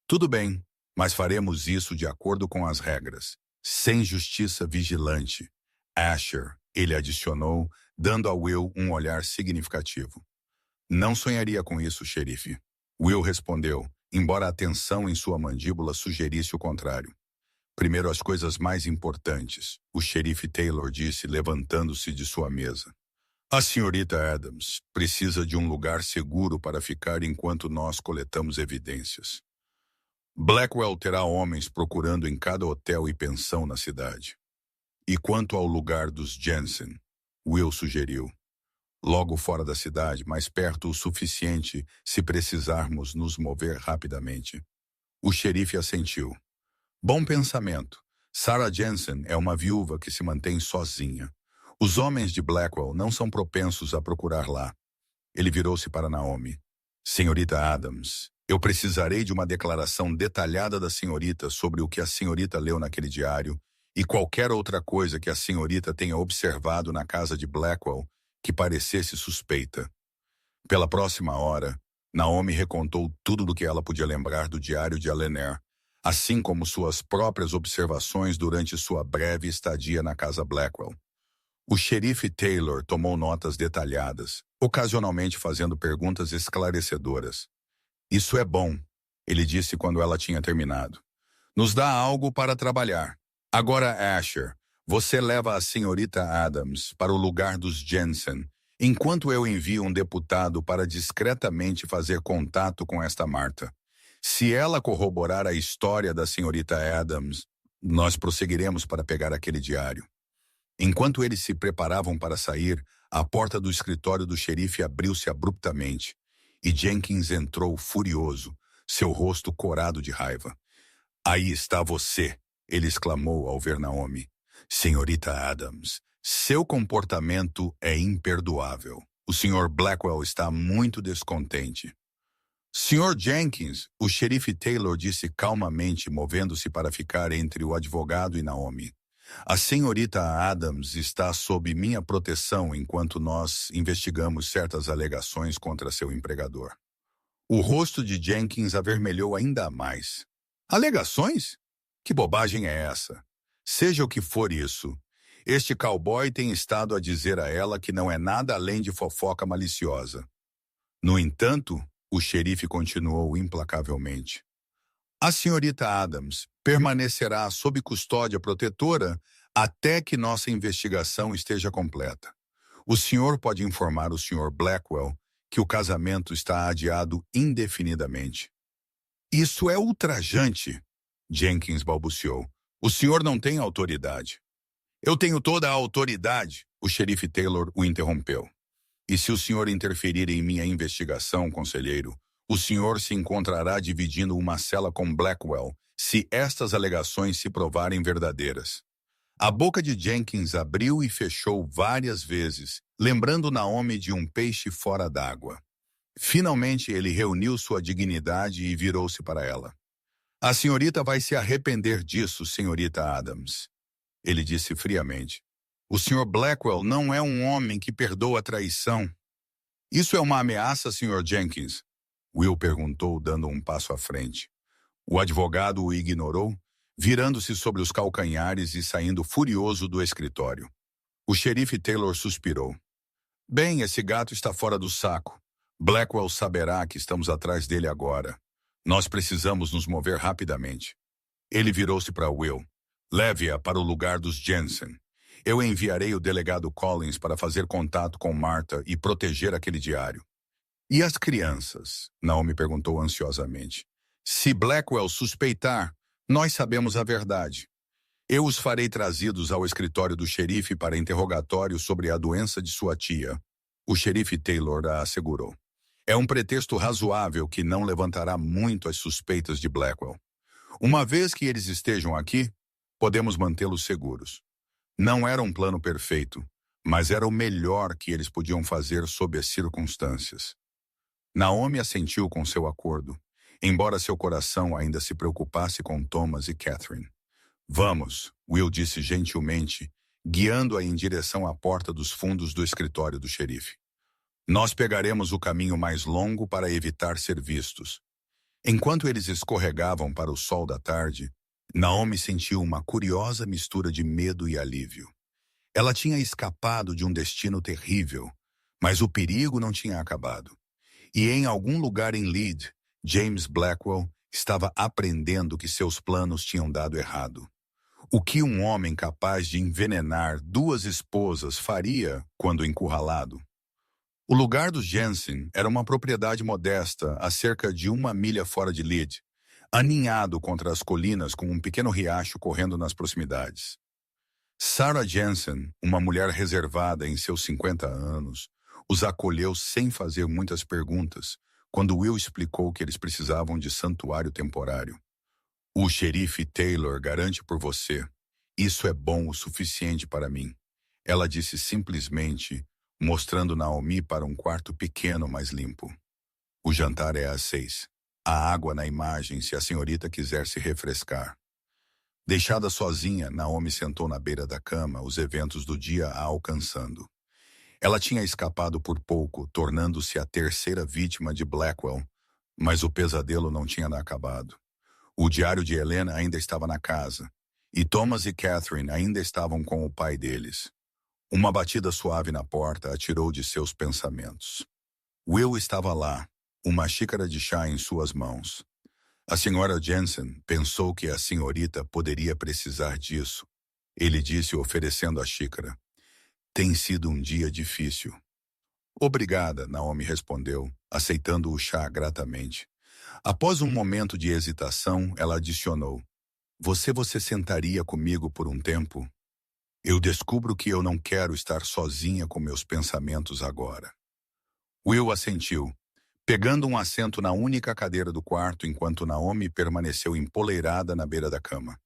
Tudo bem, mas faremos isso de acordo com as regras. Sem justiça vigilante. Asher, ele adicionou, dando a Will um olhar significativo. Não sonharia com isso, xerife. Will respondeu, embora a tensão em sua mandíbula sugerisse o contrário. Primeiro as coisas mais importantes, o xerife Taylor disse, levantando-se de sua mesa. A senhorita Adams precisa de um lugar seguro para ficar enquanto nós coletamos evidências. Blackwell terá homens procurando em cada hotel e pensão na cidade. E quanto ao lugar dos Jensen, Will sugeriu. Logo fora da cidade, mais perto o suficiente se precisarmos nos mover rapidamente. O xerife assentiu. Bom pensamento. Sarah Jensen é uma viúva que se mantém sozinha. Os homens de Blackwell não são propensos a procurar lá. Ele virou-se para Naomi. Senhorita Adams, eu precisarei de uma declaração detalhada da senhorita sobre o que a senhorita leu naquele diário e qualquer outra coisa que a senhorita tenha observado na casa de Blackwell que parecesse suspeita. Pela próxima hora, Naomi recontou tudo do que ela podia lembrar do diário de Eleanor, assim como suas próprias observações durante sua breve estadia na casa Blackwell. O xerife Taylor tomou notas detalhadas, ocasionalmente fazendo perguntas esclarecedoras. Isso é bom, ele disse quando ela tinha terminado. Nos dá algo para trabalhar. Agora, Asher, você leva a senhorita Adams para o lugar dos Jensen, enquanto eu envio um deputado para discretamente fazer contato com esta Marta. Se ela corroborar a história da senhorita Adams, nós prosseguiremos para pegar aquele diário. Enquanto eles se preparavam para sair, a porta do escritório do xerife abriu-se abruptamente, e Jenkins entrou furioso, seu rosto corado de raiva. Aí está você, ele exclamou ao ver Naomi. Senhorita Adams, seu comportamento é imperdoável. O Sr. Blackwell está muito descontente. Sr. Jenkins, o xerife Taylor disse calmamente, movendo-se para ficar entre o advogado e Naomi. A senhorita Adams está sob minha proteção enquanto nós investigamos certas alegações contra seu empregador. O rosto de Jenkins avermelhou ainda mais. Alegações? Que bobagem é essa? Seja o que for isso, este cowboy tem estado a dizer a ela que não é nada além de fofoca maliciosa. No entanto, o xerife continuou implacavelmente. A senhorita Adams permanecerá sob custódia protetora até que nossa investigação esteja completa. O senhor pode informar o Sr. Blackwell que o casamento está adiado indefinidamente. Isso é ultrajante, Jenkins balbuciou. O senhor não tem autoridade. Eu tenho toda a autoridade, o xerife Taylor o interrompeu. E se o senhor interferir em minha investigação, conselheiro, o senhor se encontrará dividindo uma cela com Blackwell, se estas alegações se provarem verdadeiras. A boca de Jenkins abriu e fechou várias vezes, lembrando Naomi de um peixe fora d'água. Finalmente ele reuniu sua dignidade e virou-se para ela. A senhorita vai se arrepender disso, senhorita Adams. Ele disse friamente. O Sr. Blackwell não é um homem que perdoa a traição. Isso é uma ameaça, Sr. Jenkins? Will perguntou, dando um passo à frente. O advogado o ignorou, virando-se sobre os calcanhares e saindo furioso do escritório. O xerife Taylor suspirou. Bem, esse gato está fora do saco. Blackwell saberá que estamos atrás dele agora. Nós precisamos nos mover rapidamente. Ele virou-se para Will. Leve-a para o lugar dos Jensen. Eu enviarei o delegado Collins para fazer contato com Martha e proteger aquele diário. E as crianças? Naomi perguntou ansiosamente. Se Blackwell suspeitar, nós sabemos a verdade. Eu os farei trazidos ao escritório do xerife para interrogatório sobre a doença de sua tia. O xerife Taylor a assegurou. É um pretexto razoável que não levantará muito as suspeitas de Blackwell. Uma vez que eles estejam aqui, podemos mantê-los seguros. Não era um plano perfeito, mas era o melhor que eles podiam fazer sob as circunstâncias. Naomi assentiu com seu acordo, embora seu coração ainda se preocupasse com Thomas e Catherine. Vamos, Will disse gentilmente, guiando-a em direção à porta dos fundos do escritório do xerife. Nós pegaremos o caminho mais longo para evitar ser vistos. Enquanto eles escorregavam para o sol da tarde, Naomi sentiu uma curiosa mistura de medo e alívio. Ela tinha escapado de um destino terrível, mas o perigo não tinha acabado. E em algum lugar em Leeds, James Blackwell estava aprendendo que seus planos tinham dado errado. O que um homem capaz de envenenar 2 esposas faria quando encurralado? O lugar dos Jensen era uma propriedade modesta a cerca de 1 milha fora de Leeds, aninhado contra as colinas com um pequeno riacho correndo nas proximidades. Sarah Jensen, uma mulher reservada em seus 50 anos, os acolheu sem fazer muitas perguntas, quando Will explicou que eles precisavam de santuário temporário. O xerife Taylor garante por você. Isso é bom o suficiente para mim. Ela disse simplesmente, mostrando Naomi para um quarto pequeno mais limpo. O jantar é às 6. Há água na imagem se a senhorita quiser se refrescar. Deixada sozinha, Naomi sentou na beira da cama, os eventos do dia a alcançando. Ela tinha escapado por pouco, tornando-se a terceira vítima de Blackwell, mas o pesadelo não tinha acabado. O diário de Helena ainda estava na casa, e Thomas e Catherine ainda estavam com o pai deles. Uma batida suave na porta a tirou de seus pensamentos. Will estava lá, uma xícara de chá em suas mãos. A senhora Jensen pensou que a senhorita poderia precisar disso. Ele disse oferecendo a xícara. Tem sido um dia difícil. Obrigada, Naomi respondeu, aceitando o chá gratamente. Após um momento de hesitação, ela adicionou. Você sentaria comigo por um tempo? Eu descubro que eu não quero estar sozinha com meus pensamentos agora. Will assentiu, pegando um assento na única cadeira do quarto enquanto Naomi permaneceu empoleirada na beira da cama.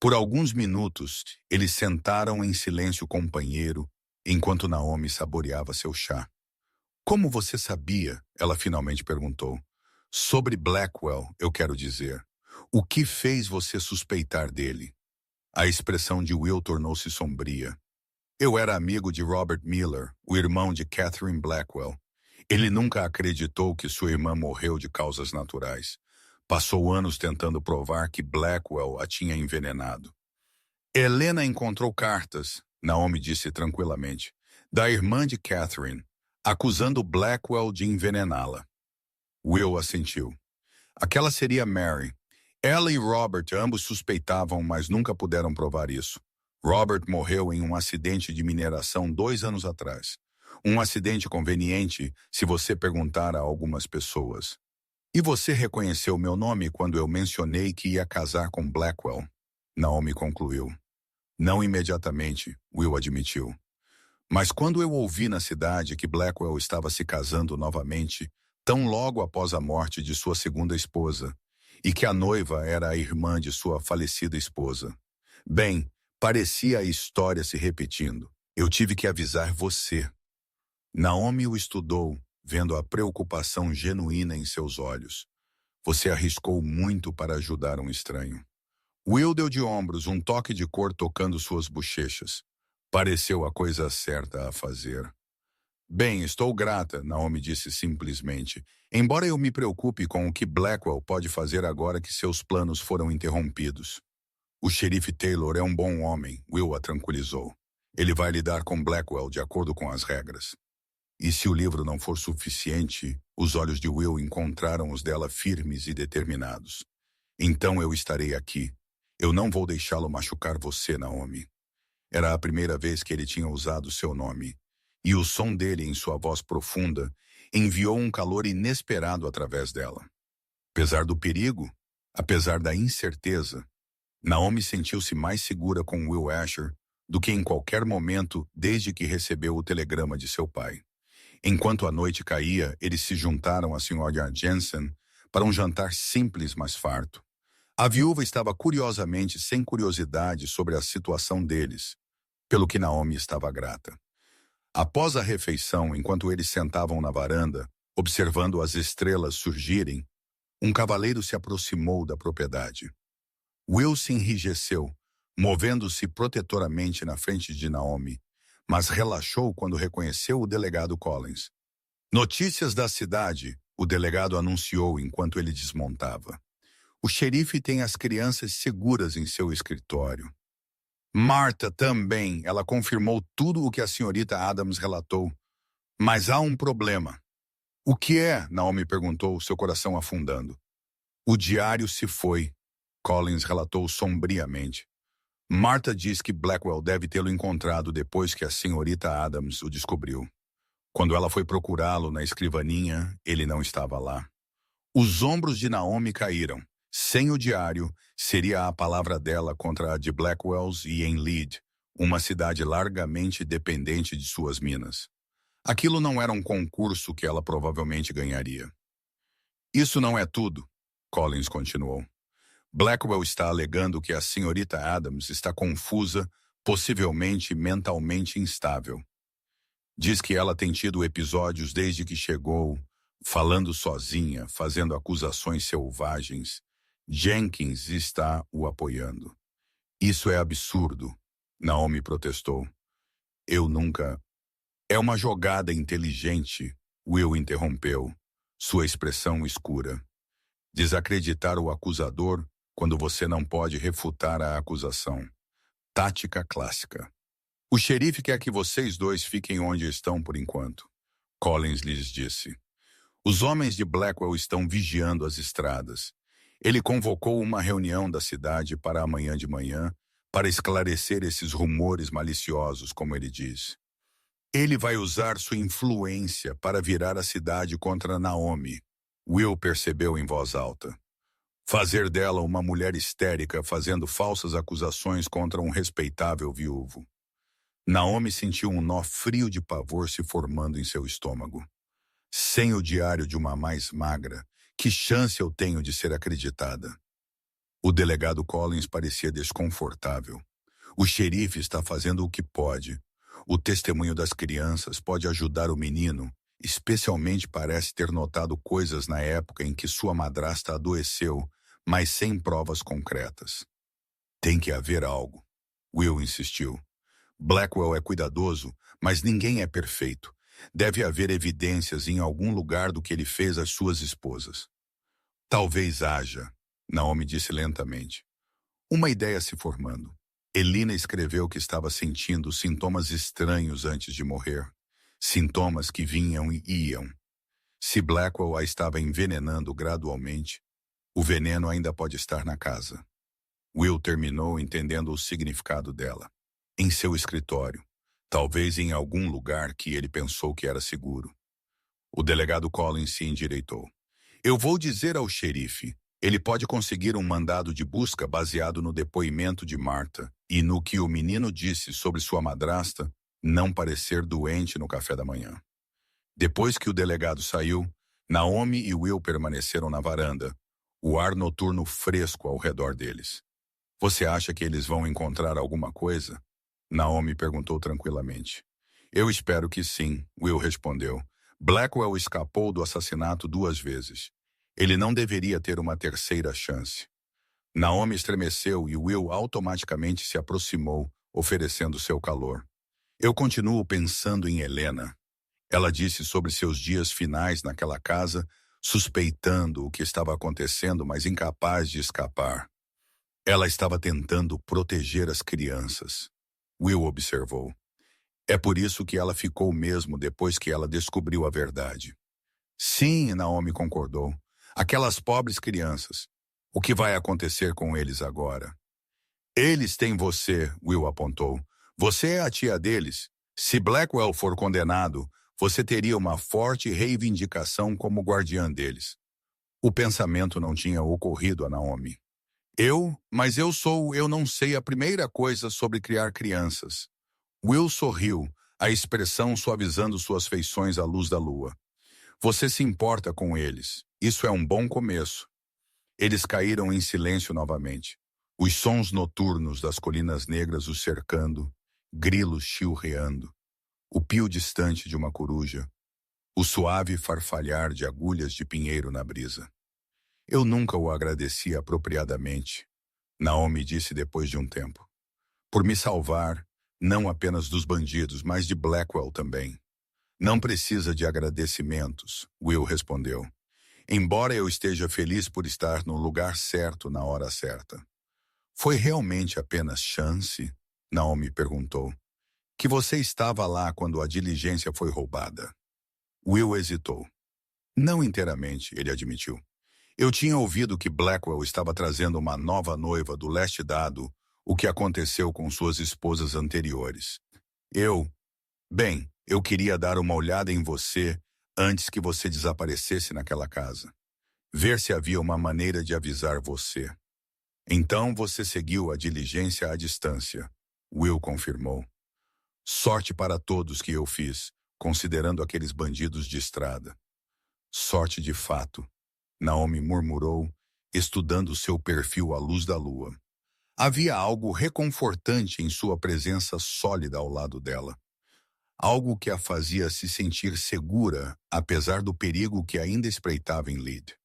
Por alguns minutos, eles sentaram em silêncio companheiro, enquanto Naomi saboreava seu chá. Como você sabia? Ela finalmente perguntou. Sobre Blackwell, eu quero dizer. O que fez você suspeitar dele? A expressão de Will tornou-se sombria. Eu era amigo de Robert Miller, o irmão de Catherine Blackwell. Ele nunca acreditou que sua irmã morreu de causas naturais. Passou anos tentando provar que Blackwell a tinha envenenado. Helena encontrou cartas, Naomi disse tranquilamente, da irmã de Catherine, acusando Blackwell de envenená-la. Will assentiu. Aquela seria Mary. Ela e Robert ambos suspeitavam, mas nunca puderam provar isso. Robert morreu em um acidente de mineração 2 anos atrás. Um acidente conveniente, se você perguntar a algumas pessoas. E você reconheceu meu nome quando eu mencionei que ia casar com Blackwell? Naomi concluiu. Não imediatamente, Will admitiu. Mas quando eu ouvi na cidade que Blackwell estava se casando novamente, tão logo após a morte de sua segunda esposa, e que a noiva era a irmã de sua falecida esposa. Bem, parecia a história se repetindo. Eu tive que avisar você. Naomi o estudou, vendo a preocupação genuína em seus olhos. Você arriscou muito para ajudar um estranho. Will deu de ombros, um toque de cor tocando suas bochechas. Pareceu a coisa certa a fazer. Bem, estou grata, Naomi disse simplesmente. Embora eu me preocupe com o que Blackwell pode fazer agora que seus planos foram interrompidos. O xerife Taylor é um bom homem, Will a tranquilizou. Ele vai lidar com Blackwell de acordo com as regras. E se o livro não for suficiente, os olhos de Will encontraram os dela firmes e determinados. Então eu estarei aqui. Eu não vou deixá-lo machucar você, Naomi. Era a primeira vez que ele tinha usado seu nome, e o som dele em sua voz profunda enviou um calor inesperado através dela. Apesar do perigo, apesar da incerteza, Naomi sentiu-se mais segura com Will Asher do que em qualquer momento desde que recebeu o telegrama de seu pai. Enquanto a noite caía, eles se juntaram à senhora Jensen para um jantar simples, mas farto. A viúva estava curiosamente sem curiosidade sobre a situação deles, pelo que Naomi estava grata. Após a refeição, enquanto eles sentavam na varanda, observando as estrelas surgirem, um cavaleiro se aproximou da propriedade. Will se enrijeceu, movendo-se protetoramente na frente de Naomi, mas relaxou quando reconheceu o delegado Collins. Notícias da cidade, o delegado anunciou enquanto ele desmontava. O xerife tem as crianças seguras em seu escritório. Martha também, ela confirmou tudo o que a senhorita Adams relatou. Mas há um problema. O que é? Naomi perguntou, seu coração afundando. O diário se foi, Collins relatou sombriamente. Martha diz que Blackwell deve tê-lo encontrado depois que a senhorita Adams o descobriu. Quando ela foi procurá-lo na escrivaninha, ele não estava lá. Os ombros de Naomi caíram. Sem o diário, seria a palavra dela contra a de Blackwells e em Lead, uma cidade largamente dependente de suas minas. Aquilo não era um concurso que ela provavelmente ganharia. Isso não é tudo, Collins continuou. Blackwell está alegando que a senhorita Adams está confusa, possivelmente mentalmente instável. Diz que ela tem tido episódios desde que chegou, falando sozinha, fazendo acusações selvagens. Jenkins está o apoiando. Isso é absurdo, Naomi protestou. Eu nunca... É uma jogada inteligente, Will interrompeu, sua expressão escura. Desacreditar o acusador quando você não pode refutar a acusação. Tática clássica. O xerife quer que vocês dois fiquem onde estão por enquanto, Collins lhes disse. Os homens de Blackwell estão vigiando as estradas. Ele convocou uma reunião da cidade para amanhã de manhã para esclarecer esses rumores maliciosos, como ele diz. Ele vai usar sua influência para virar a cidade contra Naomi, Will percebeu em voz alta. Fazer dela uma mulher histérica fazendo falsas acusações contra um respeitável viúvo. Naomi sentiu um nó frio de pavor se formando em seu estômago. Sem o diário de uma mais magra, que chance eu tenho de ser acreditada? O delegado Collins parecia desconfortável. O xerife está fazendo o que pode. O testemunho das crianças pode ajudar o menino, especialmente parece ter notado coisas na época em que sua madrasta adoeceu, mas sem provas concretas. Tem que haver algo, Will insistiu. Blackwell é cuidadoso, mas ninguém é perfeito. Deve haver evidências em algum lugar do que ele fez às suas esposas. Talvez haja, Naomi disse lentamente. Uma ideia se formando. Elina escreveu que estava sentindo sintomas estranhos antes de morrer. Sintomas que vinham e iam. Se Blackwell a estava envenenando gradualmente, o veneno ainda pode estar na casa. Will terminou entendendo o significado dela. Em seu escritório, talvez em algum lugar que ele pensou que era seguro. O delegado Collins se endireitou. Eu vou dizer ao xerife, ele pode conseguir um mandado de busca baseado no depoimento de Martha e no que o menino disse sobre sua madrasta não parecer doente no café da manhã. Depois que o delegado saiu, Naomi e Will permaneceram na varanda, o ar noturno fresco ao redor deles. Você acha que eles vão encontrar alguma coisa? Naomi perguntou tranquilamente. Eu espero que sim, Will respondeu. Blackwell escapou do assassinato 2 vezes. Ele não deveria ter uma terceira chance. Naomi estremeceu e Will automaticamente se aproximou, oferecendo seu calor. Eu continuo pensando em Helena. Ela disse sobre seus dias finais naquela casa, suspeitando o que estava acontecendo, mas incapaz de escapar. Ela estava tentando proteger as crianças. Will observou. É por isso que ela ficou mesmo depois que ela descobriu a verdade. Sim, Naomi concordou. Aquelas pobres crianças. O que vai acontecer com eles agora? Eles têm você, Will apontou. Você é a tia deles. Se Blackwell for condenado, você teria uma forte reivindicação como guardiã deles. O pensamento não tinha ocorrido a Naomi. Mas eu não sei a primeira coisa sobre criar crianças. Will sorriu, a expressão suavizando suas feições à luz da lua. Você se importa com eles. Isso é um bom começo. Eles caíram em silêncio novamente. Os sons noturnos das colinas negras os cercando, grilos chilreando, o pio distante de uma coruja, o suave farfalhar de agulhas de pinheiro na brisa. Eu nunca o agradeci apropriadamente, Naomi disse depois de um tempo. Por me salvar, não apenas dos bandidos, mas de Blackwell também. Não precisa de agradecimentos, Will respondeu. Embora eu esteja feliz por estar no lugar certo na hora certa. Foi realmente apenas chance? Naomi perguntou. Que você estava lá quando a diligência foi roubada. Will hesitou. Não inteiramente, ele admitiu. Eu tinha ouvido que Blackwell estava trazendo uma nova noiva do leste dado o que aconteceu com suas esposas anteriores. Eu queria dar uma olhada em você antes que você desaparecesse naquela casa. Ver se havia uma maneira de avisar você. Então você seguiu a diligência à distância, Will confirmou. Sorte para todos que eu fiz, considerando aqueles bandidos de estrada. Sorte de fato, Naomi murmurou, estudando seu perfil à luz da lua. Havia algo reconfortante em sua presença sólida ao lado dela. Algo que a fazia se sentir segura, apesar do perigo que ainda espreitava em Lead.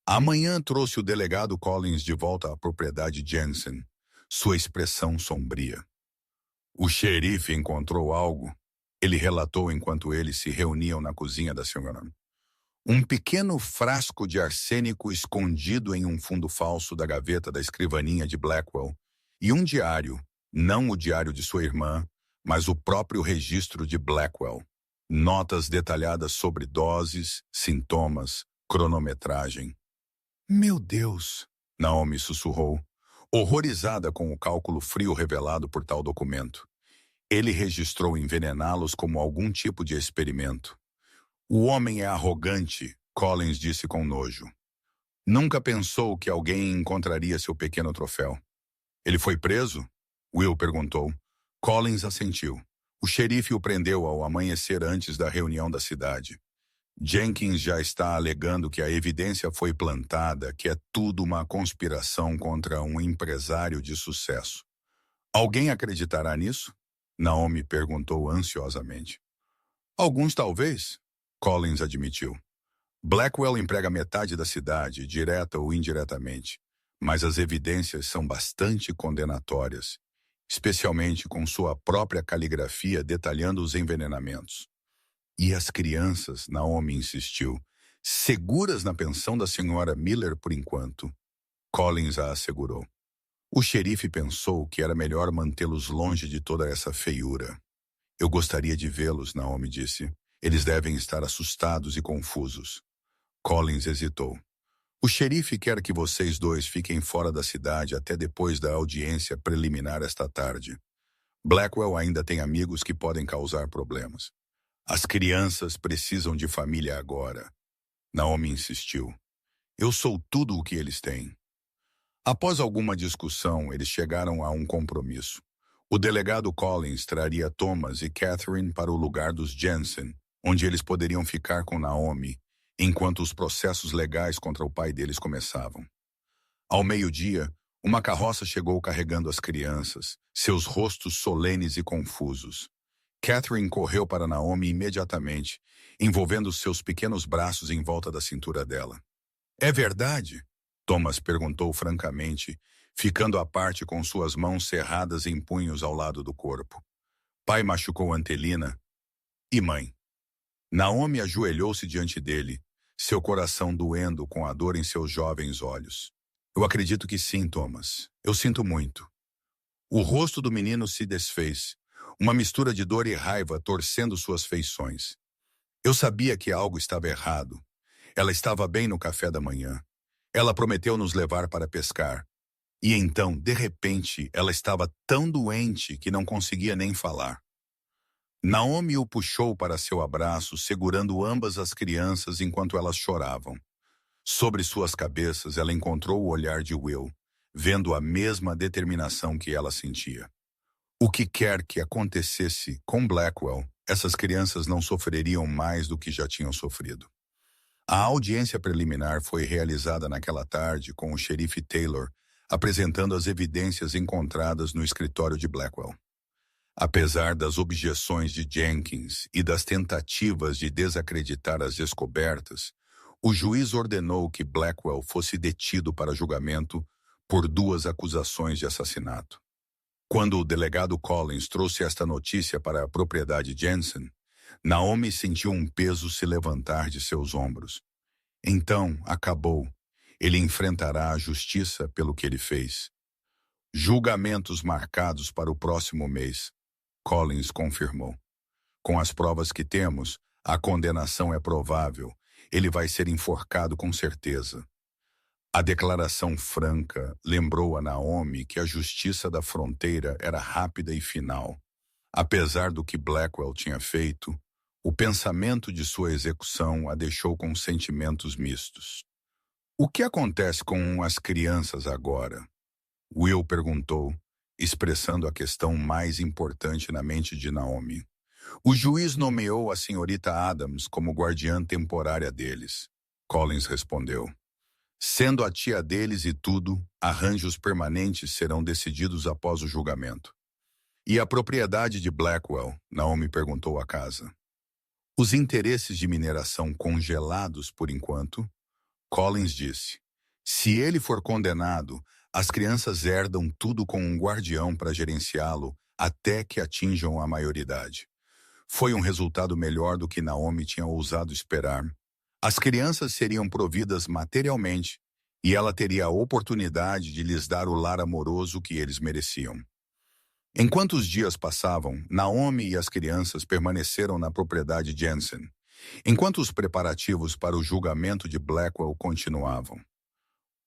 Amanhã trouxe o delegado Collins de volta à propriedade Jensen, sua expressão sombria. O xerife encontrou algo, ele relatou enquanto eles se reuniam na cozinha da senhora. Um pequeno frasco de arsênico escondido em um fundo falso da gaveta da escrivaninha de Blackwell e um diário, não o diário de sua irmã, mas o próprio registro de Blackwell. Notas detalhadas sobre doses, sintomas, cronometragem. Meu Deus! Naomi sussurrou, horrorizada com o cálculo frio revelado por tal documento. Ele registrou envenená-los como algum tipo de experimento. O homem é arrogante, Collins disse com nojo. Nunca pensou que alguém encontraria seu pequeno troféu. Ele foi preso? Will perguntou. Collins assentiu. O xerife o prendeu ao amanhecer antes da reunião da cidade. Jenkins já está alegando que a evidência foi plantada, que é tudo uma conspiração contra um empresário de sucesso. Alguém acreditará nisso? Naomi perguntou ansiosamente. Alguns talvez, Collins admitiu. Blackwell emprega metade da cidade, direta ou indiretamente, mas as evidências são bastante condenatórias, especialmente com sua própria caligrafia detalhando os envenenamentos. E as crianças, Naomi insistiu, seguras na pensão da senhora Miller por enquanto. Collins a assegurou. O xerife pensou que era melhor mantê-los longe de toda essa feiura. Eu gostaria de vê-los, Naomi disse. Eles devem estar assustados e confusos. Collins hesitou. O xerife quer que vocês dois fiquem fora da cidade até depois da audiência preliminar esta tarde. Blackwell ainda tem amigos que podem causar problemas. As crianças precisam de família agora. Naomi insistiu. Eu sou tudo o que eles têm. Após alguma discussão, eles chegaram a um compromisso. O delegado Collins traria Thomas e Catherine para o lugar dos Jensen, onde eles poderiam ficar com Naomi, enquanto os processos legais contra o pai deles começavam. Ao meio-dia, uma carroça chegou carregando as crianças, seus rostos solenes e confusos. Catherine correu para Naomi imediatamente, envolvendo seus pequenos braços em volta da cintura dela. É verdade? Thomas perguntou francamente, ficando à parte com suas mãos cerradas em punhos ao lado do corpo. Pai machucou Antelina. E mãe? Naomi ajoelhou-se diante dele, seu coração doendo com a dor em seus jovens olhos. Eu acredito que sim, Thomas. Eu sinto muito. O rosto do menino se desfez, uma mistura de dor e raiva torcendo suas feições. Eu sabia que algo estava errado. Ela estava bem no café da manhã. Ela prometeu nos levar para pescar. E então, de repente, ela estava tão doente que não conseguia nem falar. Naomi o puxou para seu abraço, segurando ambas as crianças enquanto elas choravam. Sobre suas cabeças, ela encontrou o olhar de Will, vendo a mesma determinação que ela sentia. O que quer que acontecesse com Blackwell, essas crianças não sofreriam mais do que já tinham sofrido. A audiência preliminar foi realizada naquela tarde com o xerife Taylor apresentando as evidências encontradas no escritório de Blackwell. Apesar das objeções de Jenkins e das tentativas de desacreditar as descobertas, o juiz ordenou que Blackwell fosse detido para julgamento por 2 acusações de assassinato. Quando o delegado Collins trouxe esta notícia para a propriedade Jensen, Naomi sentiu um peso se levantar de seus ombros. Então, acabou. Ele enfrentará a justiça pelo que ele fez. Julgamentos marcados para o próximo mês, Collins confirmou. Com as provas que temos, a condenação é provável. Ele vai ser enforcado com certeza. A declaração franca lembrou a Naomi que a justiça da fronteira era rápida e final. Apesar do que Blackwell tinha feito, o pensamento de sua execução a deixou com sentimentos mistos. O que acontece com as crianças agora? Will perguntou, expressando a questão mais importante na mente de Naomi. O juiz nomeou a senhorita Adams como guardiã temporária deles. Collins respondeu. Sendo a tia deles e tudo, arranjos permanentes serão decididos após o julgamento. E a propriedade de Blackwell? Naomi perguntou à casa. Os interesses de mineração congelados por enquanto? Collins disse. Se ele for condenado, as crianças herdam tudo com um guardião para gerenciá-lo até que atinjam a maioridade. Foi um resultado melhor do que Naomi tinha ousado esperar. As crianças seriam providas materialmente e ela teria a oportunidade de lhes dar o lar amoroso que eles mereciam. Enquanto os dias passavam, Naomi e as crianças permaneceram na propriedade Jensen, enquanto os preparativos para o julgamento de Blackwell continuavam.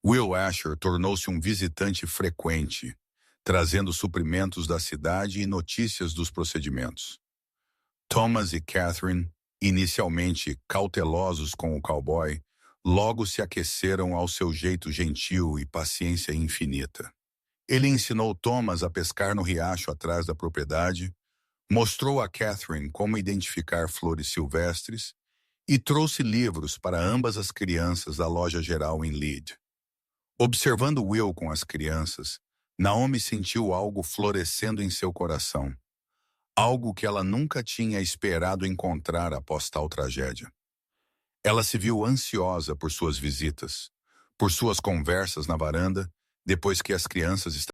Will Asher tornou-se um visitante frequente, trazendo suprimentos da cidade e notícias dos procedimentos. Thomas e Catherine, inicialmente cautelosos com o cowboy, logo se aqueceram ao seu jeito gentil e paciência infinita. Ele ensinou Thomas a pescar no riacho atrás da propriedade, mostrou a Catherine como identificar flores silvestres e trouxe livros para ambas as crianças da loja geral em Lead. Observando Will com as crianças, Naomi sentiu algo florescendo em seu coração, algo que ela nunca tinha esperado encontrar após tal tragédia. Ela se viu ansiosa por suas visitas, por suas conversas na varanda, depois que as crianças